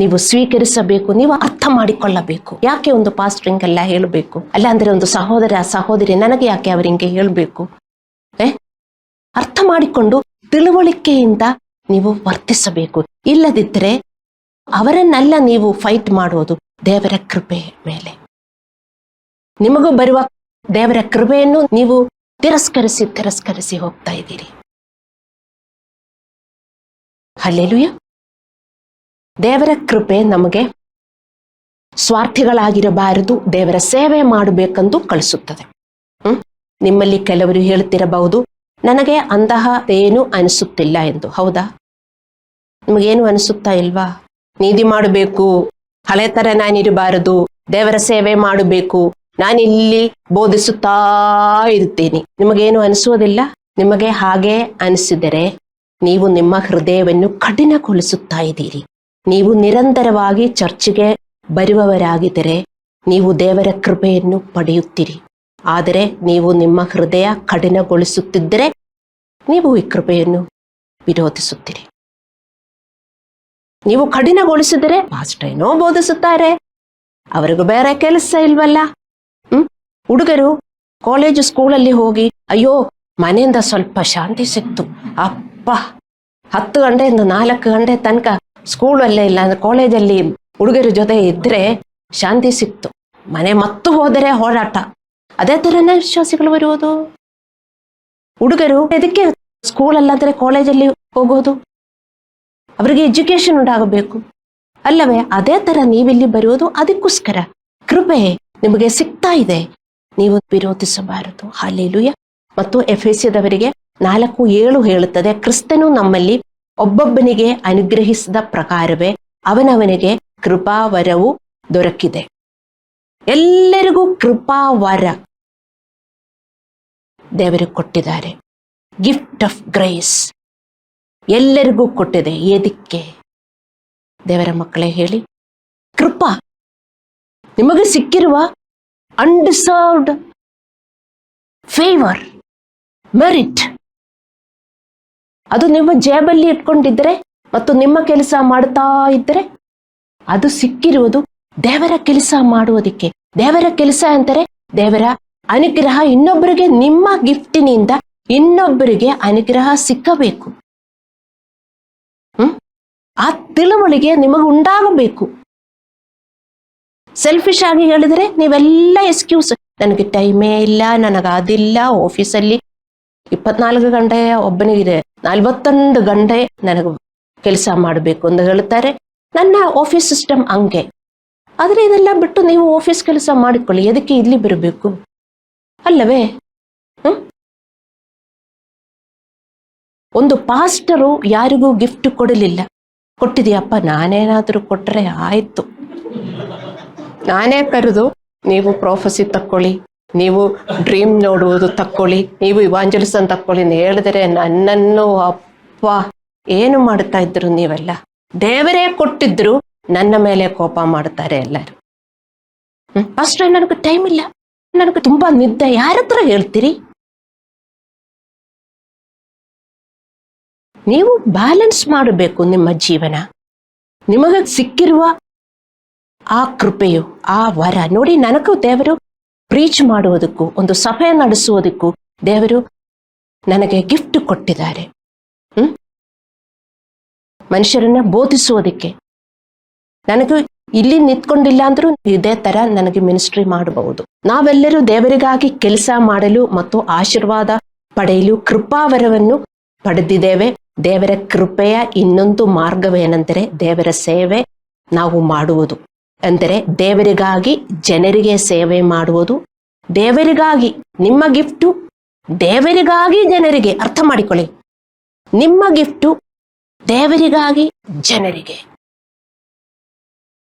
ನೀವು ಸ್ವೀಕರಿಸಬೇಕು, ನೀವು ಅರ್ಥ ಮಾಡಿಕೊಳ್ಳಬೇಕು. ಯಾಕೆ ಒಂದು ಪಾಸ್ಟರ್ ಎಲ್ಲ ಹೇಳಬೇಕು? ಅಲ್ಲ ಅಂದ್ರೆ ಒಂದು ಸಹೋದರ ಸಹೋದರಿ ನನಗೆ ಯಾಕೆ ಅವರಿಂಗೆ ಹೇಳಬೇಕು? ಅರ್ಥ ಮಾಡಿಕೊಂಡು ತಿಳುವಳಿಕೆಯಿಂದ ನೀವು ವರ್ತಿಸಬೇಕು. ಇಲ್ಲದಿದ್ದರೆ ಅವರನ್ನೆಲ್ಲ ನೀವು ಫೈಟ್ ಮಾಡುವುದು ದೇವರ ಕೃಪೆ ಮೇಲೆ. ನಿಮಗೂ ಬರುವ ದೇವರ ಕೃಪೆಯನ್ನು ನೀವು ತಿರಸ್ಕರಿಸಿ ಹೋಗ್ತಾ ಇದ್ದೀರಿ. ಹಲ್ಲೆಲೂಯ. ದೇವರ ಕೃಪೆ ನಮಗೆ ಸ್ವಾರ್ಥಿಗಳಾಗಿರಬಾರದು, ದೇವರ ಸೇವೆ ಮಾಡಬೇಕೆಂದು ಕಳಿಸುತ್ತದೆ. ನಿಮ್ಮಲ್ಲಿ ಕೆಲವರು ಹೇಳುತ್ತಿರಬಹುದು, ನನಗೆ ಅಂತಹ ಏನು ಅನಿಸುತ್ತಿಲ್ಲ ಎಂದು. ಹೌದಾ? ನಿಮಗೇನು ಅನಿಸುತ್ತಾ ಇಲ್ವಾ? ನೀತಿ ಮಾಡಬೇಕು, ಹಳೆ ತರ ನಾನಿರಬಾರದು, ದೇವರ ಸೇವೆ ಮಾಡಬೇಕು, ನಾನಿಲ್ಲಿ ಬೋಧಿಸುತ್ತಾ ಇರ್ತೀನಿ. ನಿಮಗೇನು ಅನಿಸುವುದಿಲ್ಲ? ನಿಮಗೆ ಹಾಗೆ ಅನಿಸಿದರೆ ನೀವು ನಿಮ್ಮ ಹೃದಯವನ್ನು ಕಠಿಣಗೊಳಿಸುತ್ತಾ ಇದ್ದೀರಿ. ನೀವು ನಿರಂತರವಾಗಿ ಚರ್ಚ್ಗೆ ಬರುವವರಾಗಿದ್ದರೆ ನೀವು ದೇವರ ಕೃಪೆಯನ್ನು ಪಡೆಯುತ್ತೀರಿ. ಆದರೆ ನೀವು ನಿಮ್ಮ ಹೃದಯ ಕಠಿಣಗೊಳಿಸುತ್ತಿದ್ದರೆ ನೀವು ಈ ಕೃಪೆಯನ್ನು ವಿರೋಧಿಸುತ್ತೀರಿ. ನೀವು ಕಠಿಣಗೊಳಿಸಿದರೆ ಪಾಸ್ಟರ್ ಏನೋ ಬೋಧಿಸುತ್ತಾರೆ, ಅವರಿಗೂ ಬೇರೆ ಕೆಲಸ ಇಲ್ವಲ್ಲ. ಹುಡುಗರು ಕಾಲೇಜು ಸ್ಕೂಲಲ್ಲಿ ಹೋಗಿ ಅಯ್ಯೋ ಮನೆಯಿಂದ ಸ್ವಲ್ಪ ಶಾಂತಿ ಸಿಕ್ತು, ಅಪ್ಪ 10 ಗಂಟೆಯಿಂದ 4 ಗಂಟೆ ತನಕ ಸ್ಕೂಲಲ್ಲೇ ಇಲ್ಲ ಅಂದ್ರೆ ಕಾಲೇಜಲ್ಲಿ ಹುಡುಗರ ಜೊತೆ ಇದ್ರೆ ಶಾಂತಿ ಸಿಕ್ತು, ಮನೆ ಮತ್ತು ಹೋದರೆ ಹೋರಾಟ. ಅದೇ ಥರನೇ ವಿಶ್ವಾಸಿಗಳು ಬರುವುದು. ಹುಡುಗರು ಎದಕ್ಕೆ ಸ್ಕೂಲಲ್ಲಾದರೆ ಕಾಲೇಜಲ್ಲಿ ಹೋಗೋದು? ಅವರಿಗೆ ಎಜುಕೇಶನ್ ಉಂಟಾಗಬೇಕು ಅಲ್ಲವೇ? ಅದೇ ತರ ನೀವಿಲ್ಲಿ ಬರುವುದು ಅದಕ್ಕೋಸ್ಕರ. ಕೃಪೆ ನಿಮಗೆ ಸಿಗ್ತಾ ಇದೆ, ನೀವು ವಿರೋಧಿಸಬಾರದು. ಹಲ್ಲೆಲೂಯಾ. ಮತ್ತು ಎಫೆಸ್ಯದವರಿಗೆ 4:7 ಹೇಳುತ್ತದೆ, ಕ್ರಿಸ್ತನು ನಮ್ಮಲ್ಲಿ ಒಬ್ಬೊಬ್ಬನಿಗೆ ಅನುಗ್ರಹಿಸಿದ ಪ್ರಕಾರವೇ ಅವನವನಿಗೆ ಕೃಪಾವರವು ದೊರಕಿದೆ. ಎಲ್ಲರಿಗೂ ಕೃಪಾವರ ದೇವರು ಕೊಟ್ಟಿದ್ದಾರೆ. ಗಿಫ್ಟ್ ಆಫ್ ಗ್ರೇಸ್ ಎಲ್ಲರಿಗೂ ಕೊಟ್ಟಿದೆ. ಏದಕ್ಕೆ? ದೇವರ ಮಕ್ಕಳೇ ಹೇಳಿ, ಕೃಪಾ ನಿಮಗೆ ಸಿಕ್ಕಿರುವ ಅನ್ಡಿಸರ್ವ್ಡ್ ಫೇವರ್, ಮೆರಿಟ್, ಅದು ನಿಮ್ಮ ಜೇಬಲ್ಲಿ ಇಟ್ಕೊಂಡಿದ್ದರೆ ಮತ್ತು ನಿಮ್ಮ ಕೆಲಸ ಮಾಡ್ತಾ ಇದ್ದರೆ ಅದು ಸಿಕ್ಕಿರುವುದು ದೇವರ ಕೆಲಸ ಮಾಡುವುದಕ್ಕೆ. ದೇವರ ಕೆಲಸ ಅಂತಾರೆ ದೇವರ ಅನುಗ್ರಹ. ಇನ್ನೊಬ್ಬರಿಗೆ ನಿಮ್ಮ ಗಿಫ್ಟಿನಿಂದ ಇನ್ನೊಬ್ಬರಿಗೆ ಅನುಗ್ರಹ ಸಿಕ್ಕಬೇಕು. ಆ ತಿಳುವಳಿಕೆ ನಿಮಗೆ ಉಂಟಾಗಬೇಕು. ಸೆಲ್ಫಿಶ್ ಆಗಿ ಹೇಳಿದ್ರೆ ನೀವೆಲ್ಲ ಎಕ್ಸ್ಕ್ಯೂಸ್, ನನಗೆ ಟೈಮೇ ಇಲ್ಲ, ನನಗೆ ಅದಿಲ್ಲ, ಆಫೀಸಲ್ಲಿ 24 ಗಂಟೆ ಒಬ್ಬನಿಗಿದೆ, 41 ಗಂಟೆ ನನಗೆ ಕೆಲಸ ಮಾಡಬೇಕು ಅಂತ ಹೇಳ್ತಾರೆ. ನನ್ನ ಆಫೀಸ್ ಸಿಸ್ಟಮ್ ಹಂಗೆ. ಆದರೆ ಇದೆಲ್ಲ ಬಿಟ್ಟು ನೀವು ಆಫೀಸ್ ಕೆಲಸ ಮಾಡಿಕೊಳ್ಳಿ, ಎದಕ್ಕೆ ಇಲ್ಲಿ ಬರಬೇಕು ಅಲ್ಲವೇ? ಒಂದು ಪಾಸ್ಟರು ಯಾರಿಗೂ ಗಿಫ್ಟ್ ಕೊಡಲಿಲ್ಲ. ಕೊಟ್ಟಿದೆಯಪ್ಪ, ನಾನೇನಾದರೂ ಕೊಟ್ಟರೆ ಆಯ್ತು, ನಾನೇ ಕರೆದು ನೀವು ಪ್ರೊಫೆಸಿ ತಕ್ಕೊಳ್ಳಿ, ನೀವು ಡ್ರೀಮ್ ನೋಡುವುದು ತಕ್ಕೊಳ್ಳಿ, ನೀವು ಇವಾಂಜಲಿಸನ್ ತಕ್ಕೊಳ್ಳಿ ಅಂತ ಹೇಳಿದರೆ ನನ್ನನ್ನು ಅಪ್ಪ ಏನು ಮಾಡ್ತಾ ಇದ್ರು ನೀವೆಲ್ಲ. ದೇವರೇ ಕೊಟ್ಟಿದ್ರು ನನ್ನ ಮೇಲೆ ಕೋಪ ಮಾಡ್ತಾರೆ ಎಲ್ಲರೂ. ಪಾಸ್ಟರ್ ನನಗೆ ಟೈಮ್ ಇಲ್ಲ, ನನಗೆ ತುಂಬಾ ನಿದ್ದೆ, ಯಾರ ಹತ್ರ ಹೇಳ್ತೀರಿ? ನೀವು ಬ್ಯಾಲೆನ್ಸ್ ಮಾಡಬೇಕು ನಿಮ್ಮ ಜೀವನ. ನಿಮಗೆ ಸಿಕ್ಕಿರುವ ಆ ಕೃಪೆಯು, ಆ ವರ ನೋಡಿ. ನನಗೂ ದೇವರು ಪ್ರೀಚ್ ಮಾಡುವುದಕ್ಕೂ ಒಂದು ಸಭೆ ನಡೆಸುವುದಕ್ಕೂ ದೇವರು ನನಗೆ ಗಿಫ್ಟ್ ಕೊಟ್ಟಿದ್ದಾರೆ. ಮನುಷ್ಯರನ್ನ ಬೋಧಿಸುವುದಕ್ಕೆ ನನಗೂ ಇಲ್ಲಿ ನಿಂತ್ಕೊಂಡಿಲ್ಲ ಅಂದ್ರೂ ಇದೇ ತರ ನನಗೆ ಮಿನಿಸ್ಟ್ರಿ ಮಾಡಬಹುದು. ನಾವೆಲ್ಲರೂ ದೇವರಿಗಾಗಿ ಕೆಲಸ ಮಾಡಲು ಮತ್ತು ಆಶೀರ್ವಾದ ಪಡೆಯಲು ಕೃಪಾವರವನ್ನು ಪಡೆದಿದ್ದೇವೆ. ದೇವರ ಕೃಪೆಯ ಇನ್ನೊಂದು ಮಾರ್ಗವೇನೆಂದರೆ ದೇವರ ಸೇವೆ ನಾವು ಮಾಡುವುದು. ಅಂದರೆ ದೇವರಿಗಾಗಿ ಜನರಿಗೆ ಸೇವೆ ಮಾಡುವುದು. ದೇವರಿಗಾಗಿ ನಿಮ್ಮ ಗಿಫ್ಟು, ದೇವರಿಗಾಗಿ ಜನರಿಗೆ. ಅರ್ಥ ಮಾಡಿಕೊಳ್ಳಿ, ನಿಮ್ಮ ಗಿಫ್ಟು ದೇವರಿಗಾಗಿ ಜನರಿಗೆ.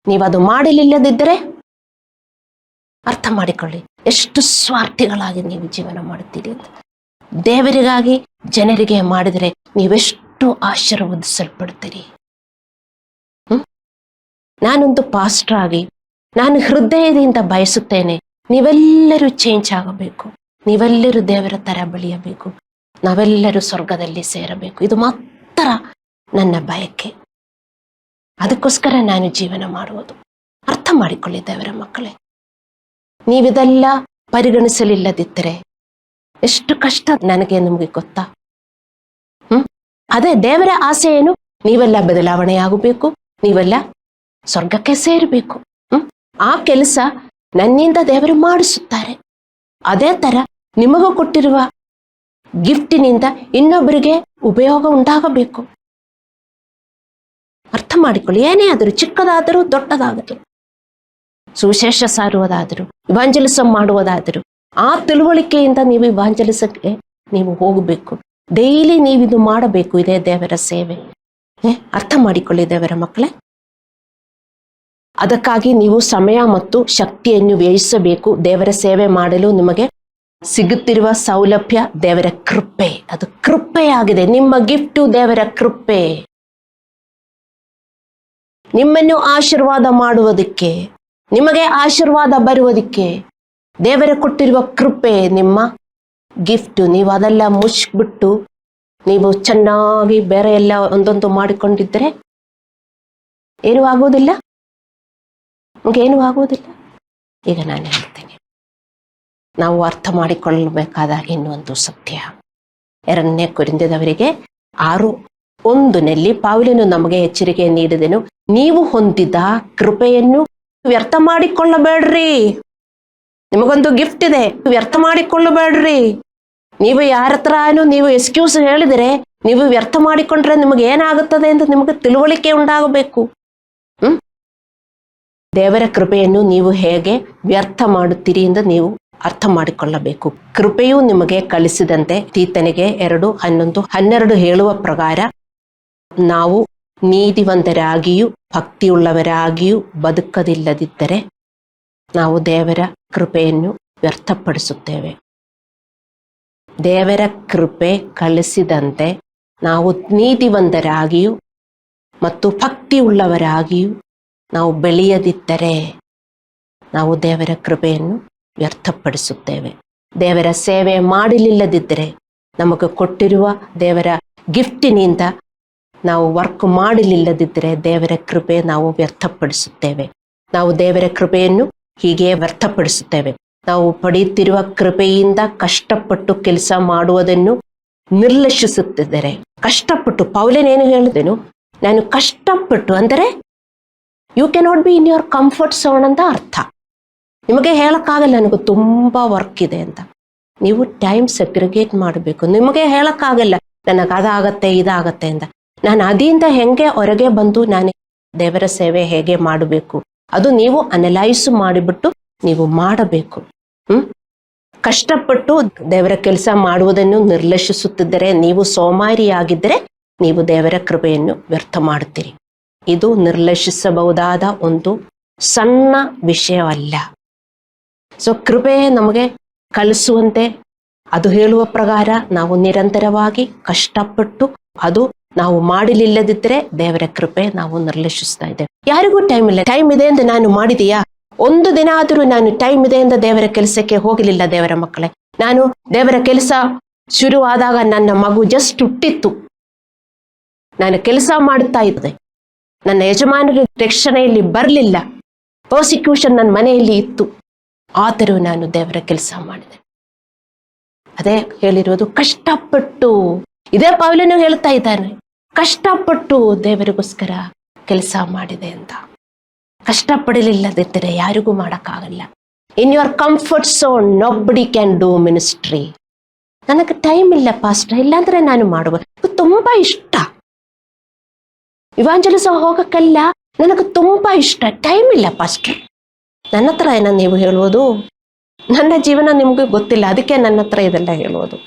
ನೀವದು ಮಾಡಲಿಲ್ಲದಿದ್ದರೆ ಅರ್ಥ ಮಾಡಿಕೊಳ್ಳಿ ಎಷ್ಟು ಸ್ವಾರ್ಥಿಗಳಾಗಿ ನೀವು ಜೀವನ ಮಾಡುತ್ತೀರಿ ಅಂತ. ದೇವರಿಗಾಗಿ ಜನರಿಗೆ ಮಾಡಿದರೆ ನೀವೆಷ್ಟು ಆಶೀರ್ವದಿಸಲ್ಪಡ್ತೀರಿ. ನಾನೊಂದು ಪಾಸ್ಟರ್ ಆಗಿ ನಾನು ಹೃದಯದಿಂದ ಬಯಸುತ್ತೇನೆ, ನೀವೆಲ್ಲರೂ ಚೇಂಜ್ ಆಗಬೇಕು, ನೀವೆಲ್ಲರೂ ದೇವರ ತರ ಬೆಳೆಯಬೇಕು, ನಾವೆಲ್ಲರೂ ಸ್ವರ್ಗದಲ್ಲಿ ಸೇರಬೇಕು. ಇದು ಮಾತ್ರ ನನ್ನ ಬಯಕೆ. ಅದಕ್ಕೋಸ್ಕರ ನಾನು ಜೀವನ ಮಾಡುವುದು. ಅರ್ಥ ಮಾಡಿಕೊಳ್ಳಿ ದೇವರ ಮಕ್ಕಳೇ. ನೀವಿದೆಲ್ಲ ಪರಿಗಣಿಸಲಿಲ್ಲದಿದ್ದರೆ ಎಷ್ಟು ಕಷ್ಟ ನನಗೆ ನಿಮಗೆ ಗೊತ್ತಾ? ಅದೇ ದೇವರ ಆಸೆ ಏನು? ನೀವೆಲ್ಲ ಬದಲಾವಣೆ ಆಗಬೇಕು, ನೀವೆಲ್ಲ ಸ್ವರ್ಗಕ್ಕೆ ಸೇರಬೇಕು. ಆ ಕೆಲಸ ನನ್ನಿಂದ ದೇವರು ಮಾಡಿಸುತ್ತಾರೆ. ಅದೇ ತರ ನಿಮಗೂ ಕೊಟ್ಟಿರುವ ಗಿಫ್ಟಿನಿಂದ ಇನ್ನೊಬ್ಬರಿಗೆ ಉಪಯೋಗ ಉಂಟಾಗಬೇಕು. ಅರ್ಥ ಮಾಡಿಕೊಳ್ಳಿ. ಏನೇ ಆದರೂ, ಚಿಕ್ಕದಾದರೂ ದೊಡ್ಡದಾದರೂ, ಸುವಿಶೇಷ ಸಾರುವುದಾದರೂ, ಇವಾಂಜಲಿಸಂ ಮಾಡುವುದಾದರೂ, ಆ ತಿಳುವಳಿಕೆಯಿಂದ ನೀವು ಇವಾಂಜಲಿಸಕ್ಕೆ ನೀವು ಹೋಗಬೇಕು. ಡೈಲಿ ನೀವಿದು ಮಾಡಬೇಕು. ಇದೇ ದೇವರ ಸೇವೆ. ಅರ್ಥ ಮಾಡಿಕೊಳ್ಳಿ ದೇವರ ಮಕ್ಕಳೇ. ಅದಕ್ಕಾಗಿ ನೀವು ಸಮಯ ಮತ್ತು ಶಕ್ತಿಯನ್ನು ವ್ಯಯಿಸಬೇಕು. ದೇವರ ಸೇವೆ ಮಾಡಲು ನಿಮಗೆ ಸಿಗುತ್ತಿರುವ ಸೌಲಭ್ಯ ದೇವರ ಕೃಪೆ. ಅದು ಕೃಪೆಯಾಗಿದೆ. ನಿಮ್ಮ ಗಿಫ್ಟು ದೇವರ ಕೃಪೆ. ನಿಮ್ಮನ್ನು ಆಶೀರ್ವಾದ ಮಾಡುವುದಕ್ಕೆ, ನಿಮಗೆ ಆಶೀರ್ವಾದ ಬರುವುದಕ್ಕೆ ದೇವರ ಕೊಟ್ಟಿರುವ ಕೃಪೆ ನಿಮ್ಮ ಗಿಫ್ಟು. ನೀವು ಅದೆಲ್ಲ ಮುಚ್ಚಿಬಿಟ್ಟು ನೀವು ಚೆನ್ನಾಗಿ ಬೇರೆ ಎಲ್ಲ ಒಂದೊಂದು ಮಾಡಿಕೊಂಡಿದ್ದರೆ ಏನೂ ಆಗುವುದಿಲ್ಲ, ನಮಗೇನೂ ಆಗುವುದಿಲ್ಲ. ಈಗ ನಾನು ಹೇಳ್ತೇನೆ, ನಾವು ಅರ್ಥ ಮಾಡಿಕೊಳ್ಳಬೇಕಾದ ಇನ್ನೊಂದು ಸತ್ಯ. 2 ಕೊರಿಂಥದವರಿಗೆ 6:1 ಪೌಲನು ನಮಗೆ ಎಚ್ಚರಿಕೆ ನೀಡಿದೆನು, ನೀವು ಹೊಂದಿದ ಕೃಪೆಯನ್ನು ವ್ಯರ್ಥ ಮಾಡಿಕೊಳ್ಳಬೇಡ್ರಿ. ನಿಮಗೊಂದು ಗಿಫ್ಟ್ ಇದೆ, ವ್ಯರ್ಥ ಮಾಡಿಕೊಳ್ಳಬೇಡ್ರಿ. ನೀವು ಯಾರ ಹತ್ರನೂ ನೀವು ಎಕ್ಸ್ಕ್ಯೂಸ್ ಹೇಳಿದರೆ, ನೀವು ವ್ಯರ್ಥ ಮಾಡಿಕೊಂಡ್ರೆ ನಿಮಗೆ ಏನಾಗುತ್ತದೆ ಅಂತ ನಿಮಗೆ ತಿಳುವಳಿಕೆ ಉಂಟಾಗಬೇಕು. ದೇವರ ಕೃಪೆಯನ್ನು ನೀವು ಹೇಗೆ ವ್ಯರ್ಥ ಮಾಡುತ್ತೀರಿ ಎಂದು ನೀವು ಅರ್ಥ ಮಾಡಿಕೊಳ್ಳಬೇಕು. ಕೃಪೆಯು ನಿಮಗೆ ಕಲಿಸಿದಂತೆ ತೀತನಿಗೆ 2:11-12 ಹೇಳುವ ಪ್ರಕಾರ ನಾವು ನೀತಿವಂತರಾಗಿಯೂ ಭಕ್ತಿಯುಳ್ಳವರಾಗಿಯೂ ಬದುಕದಿಲ್ಲದಿದ್ದರೆ ನಾವು ದೇವರ ಕೃಪೆಯನ್ನು ವ್ಯರ್ಥಪಡಿಸುತ್ತೇವೆ. ದೇವರ ಕೃಪೆ ಕಲಿಸಿದಂತೆ ನಾವು ನೀತಿವಂತರಾಗಿಯೂ ಮತ್ತು ಭಕ್ತಿಯುಳ್ಳವರಾಗಿಯೂ ನಾವು ಬೆಳೆಯದಿದ್ದರೆ ನಾವು ದೇವರ ಕೃಪೆಯನ್ನು ವ್ಯರ್ಥಪಡಿಸುತ್ತೇವೆ. ದೇವರ ಸೇವೆ ಮಾಡಲಿಲ್ಲದಿದ್ದರೆ, ನಮಗೆ ಕೊಟ್ಟಿರುವ ದೇವರ ಗಿಫ್ಟಿನಿಂದ ನಾವು ವರ್ಕ್ ಮಾಡಲಿಲ್ಲದಿದ್ದರೆ ದೇವರ ಕೃಪೆ ನಾವು ವ್ಯರ್ಥಪಡಿಸುತ್ತೇವೆ. ನಾವು ದೇವರ ಕೃಪೆಯನ್ನು ಹೀಗೆ ವ್ಯರ್ಥಪಡಿಸುತ್ತೇವೆ. ನಾವು ಪಡೆಯುತ್ತಿರುವ ಕೃಪೆಯಿಂದ ಕಷ್ಟಪಟ್ಟು ಕೆಲಸ ಮಾಡುವುದನ್ನು ನಿರ್ಲಕ್ಷಿಸುತ್ತಿದ್ದರೆ, ಕಷ್ಟಪಟ್ಟು, ಪೌಲನೇನು ಹೇಳಿದೆನು, ನಾನು ಕಷ್ಟಪಟ್ಟು ಅಂದರೆ you cannot be in your comfort zone ಅಂತ ಅರ್ಥ. ನಿಮಗೆ ಹೇಳಕ್ಕಾಗಲ್ಲ ನನಗೆ ತುಂಬ ವರ್ಕ್ ಇದೆ ಅಂತ. ನೀವು ಟೈಮ್ ಸೆಗ್ರಿಗೇಟ್ ಮಾಡಬೇಕು. ನಿಮಗೆ ಹೇಳಕ್ಕಾಗಲ್ಲ ನನಗೆ ಅದಾಗತ್ತೆ ಇದಾಗತ್ತೆ ಅಂತ. ನಾನು ಅದರಿಂದ ಹೆಂಗೆ ಹೊರಗೆ ಬಂದು ನಾನು ದೇವರ ಸೇವೆ ಹೇಗೆ ಮಾಡಬೇಕು ಅದು ನೀವು ಅನಲೈಸ್ ಮಾಡಿಬಿಟ್ಟು ನೀವು ಮಾಡಬೇಕು. ಕಷ್ಟಪಟ್ಟು ದೇವರ ಕೆಲಸ ಮಾಡುವುದನ್ನು ನಿರ್ಲಕ್ಷಿಸುತ್ತಿದ್ದರೆ, ನೀವು ಸೋಮಾರಿಯಾಗಿದ್ದರೆ ನೀವು ದೇವರ ಕೃಪೆಯನ್ನು ವ್ಯರ್ಥ ಮಾಡುತ್ತೀರಿ. ಇದು ನಿರ್ಲಕ್ಷಿಸಬಹುದಾದ ಒಂದು ಸಣ್ಣ ವಿಷಯವಲ್ಲ. ಸೊ ಕೃಪೆ ನಮಗೆ ಕಲಿಸುವಂತೆ ಅದು ಹೇಳುವ ಪ್ರಕಾರ ನಾವು ನಿರಂತರವಾಗಿ ಕಷ್ಟಪಟ್ಟು ಅದು ನಾವು ಮಾಡಲಿಲ್ಲದಿದ್ದರೆ ದೇವರ ಕೃಪೆ ನಾವು ನಿರ್ಲಕ್ಷಿಸ್ತಾ ಇದ್ದೇವೆ. ಯಾರಿಗೂ ಟೈಮ್ ಇಲ್ಲ. ಟೈಮ್ ಇದೆ ಅಂತ ನಾನು ಮಾಡಿದೆಯಾ? ಒಂದು ದಿನ ಆದರೂ ನಾನು ಟೈಮ್ ಇದೆ ಅಂತ ದೇವರ ಕೆಲಸಕ್ಕೆ ಹೋಗಲಿಲ್ಲ. ದೇವರ ಮಕ್ಕಳೇ, ನಾನು ದೇವರ ಕೆಲಸ ಶುರುವಾದಾಗ ನನ್ನ ಮಗು ಜಸ್ಟ್ ಹುಟ್ಟಿತ್ತು. ನಾನು ಕೆಲಸ ಮಾಡ್ತಾ ಇದ್ದೆ. ನನ್ನ ಯಜಮಾನರ ರಕ್ಷಣೆಯಲ್ಲಿ ಬರಲಿಲ್ಲ. ಪ್ರಾಸಿಕ್ಯೂಷನ್ ನನ್ನ ಮನೆಯಲ್ಲಿ ಇತ್ತು. ಆದರೂ ನಾನು ದೇವರ ಕೆಲಸ ಮಾಡಿದೆ. ಅದೇ ಹೇಳಿರೋದು, ಕಷ್ಟಪಟ್ಟು. ಇದೇ ಪೌಲನು ಹೇಳ್ತಾ ಇದ್ದಾನೆ, ಕಷ್ಟಪಟ್ಟು ದೇವರಿಗೋಸ್ಕರ ಕೆಲಸ ಮಾಡಿದೆ ಅಂತ. ಕಷ್ಟಪಡಲಿಲ್ಲದಿದ್ದರೆ ಯಾರಿಗೂ ಮಾಡೋಕ್ಕಾಗಲ್ಲ. In your comfort zone nobody can do ministry. ನನಗೆ ಟೈಮ್ ಇಲ್ಲ ಪಾಸ್ಟರ್, ಇಲ್ಲಾಂದ್ರೆ ನಾನು ಮಾಡುವ ತುಂಬಾ ಇಷ್ಟ. ಇವಾಂಜಲಿಸ ಹೋಗಕ್ಕೆಲ್ಲ ನನಗೆ ತುಂಬಾ ಇಷ್ಟ, ಟೈಮ್ ಇಲ್ಲ ಪಾಸ್ಟರ್. ನನ್ನ ಹತ್ರ ಏನ ನೀವು ಹೇಳುವುದು? ನನ್ನ ಜೀವನ ನಿಮ್ಗೆ ಗೊತ್ತಿಲ್ಲ, ಅದಕ್ಕೆ ನನ್ನ ಹತ್ರ ಇದೆಲ್ಲ ಹೇಳುವುದು.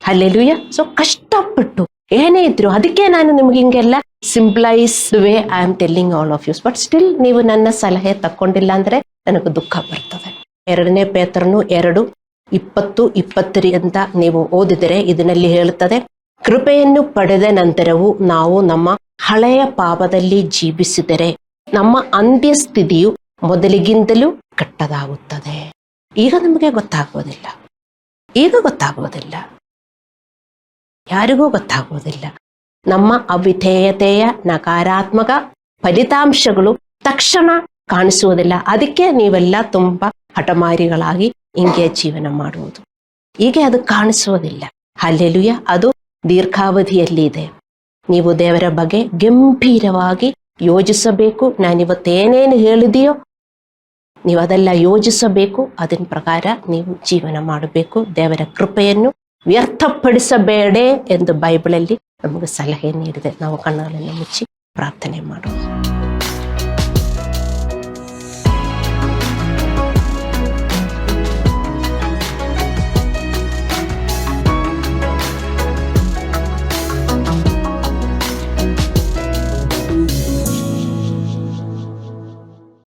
ಹಲ್ಲೆಲೂಯಾ. ಸೊ ಕಷ್ಟಪಟ್ಟು ಏನೇ ಇದ್ರು, ಅದಕ್ಕೆ ನಾನು ನಿಮ್ಗೆ ಹಿಂಗೆಲ್ಲ simplified way I am telling all of yous. But still ನೀವು ನನ್ನ ಸಲಹೆ ತಕ್ಕೊಂಡಿಲ್ಲ ಅಂದ್ರೆ ನನಗೆ ದುಃಖ ಬರ್ತದೆ. 2 ಪೇತ್ರನು 2:20-20 ಅಂತ ನೀವು ಓದಿದರೆ ಇದರಲ್ಲಿ ಹೇಳುತ್ತದೆ, ಕೃಪೆಯನ್ನು ಪಡೆದ ನಂತರವೂ ನಾವು ನಮ್ಮ ಹಳೆಯ ಪಾಪದಲ್ಲಿ ಜೀವಿಸಿದರೆ ನಮ್ಮ ಅಂತ್ಯಸ್ಥಿತಿಯು ಮೊದಲಿಗಿಂತಲೂ ಕೆಟ್ಟದಾಗುತ್ತದೆ. ಈಗ ನಮಗೆ ಗೊತ್ತಾಗೋದಿಲ್ಲ, ಈಗ ಗೊತ್ತಾಗೋದಿಲ್ಲ, ಯಾರಿಗೂ ಗೊತ್ತಾಗೋದಿಲ್ಲ. ನಮ್ಮ ಅವಿಧೇಯತೆಯ ನಕಾರಾತ್ಮಕ ಫಲಿತಾಂಶಗಳು ತಕ್ಷಣ ಕಾಣಿಸುವುದಿಲ್ಲ. ಅದಕ್ಕೆ ನೀವೆಲ್ಲ ತುಂಬಾ ಹಠಮಾರಿಗಳಾಗಿ ಹಿಂಗೆ ಜೀವನ ಮಾಡುವುದು. ಹೀಗೆ ಅದು ಕಾಣಿಸುವುದಿಲ್ಲ. ಹಲ್ಲೆಲೂಯಾ. ಅದು ದೀರ್ಘಾವಧಿಯಲ್ಲಿ ಇದೆ. ನೀವು ದೇವರ ಬಗ್ಗೆ ಗಂಭೀರವಾಗಿ ಯೋಚಿಸಬೇಕು. ನಾನಿವತ್ತೇನೇನು ಹೇಳಿದೆಯೋ ನೀವು ಅದೆಲ್ಲ ಯೋಚಿಸಬೇಕು. ಅದರ ಪ್ರಕಾರ ನೀವು ಜೀವನ ಮಾಡಬೇಕು. ದೇವರ ಕೃಪೆಯನ್ನು ವ್ಯರ್ಥಪಡಿಸಬೇಡ ಎಂದು ಬೈಬಲಲ್ಲಿ ನಮಗೆ ಸಲಹೆ ನೀಡಿದೆ. ನಾವು ಕಣ್ಣುಗಳನ್ನು ಮುಚ್ಚಿ ಪ್ರಾರ್ಥನೆ ಮಾಡೋಣ.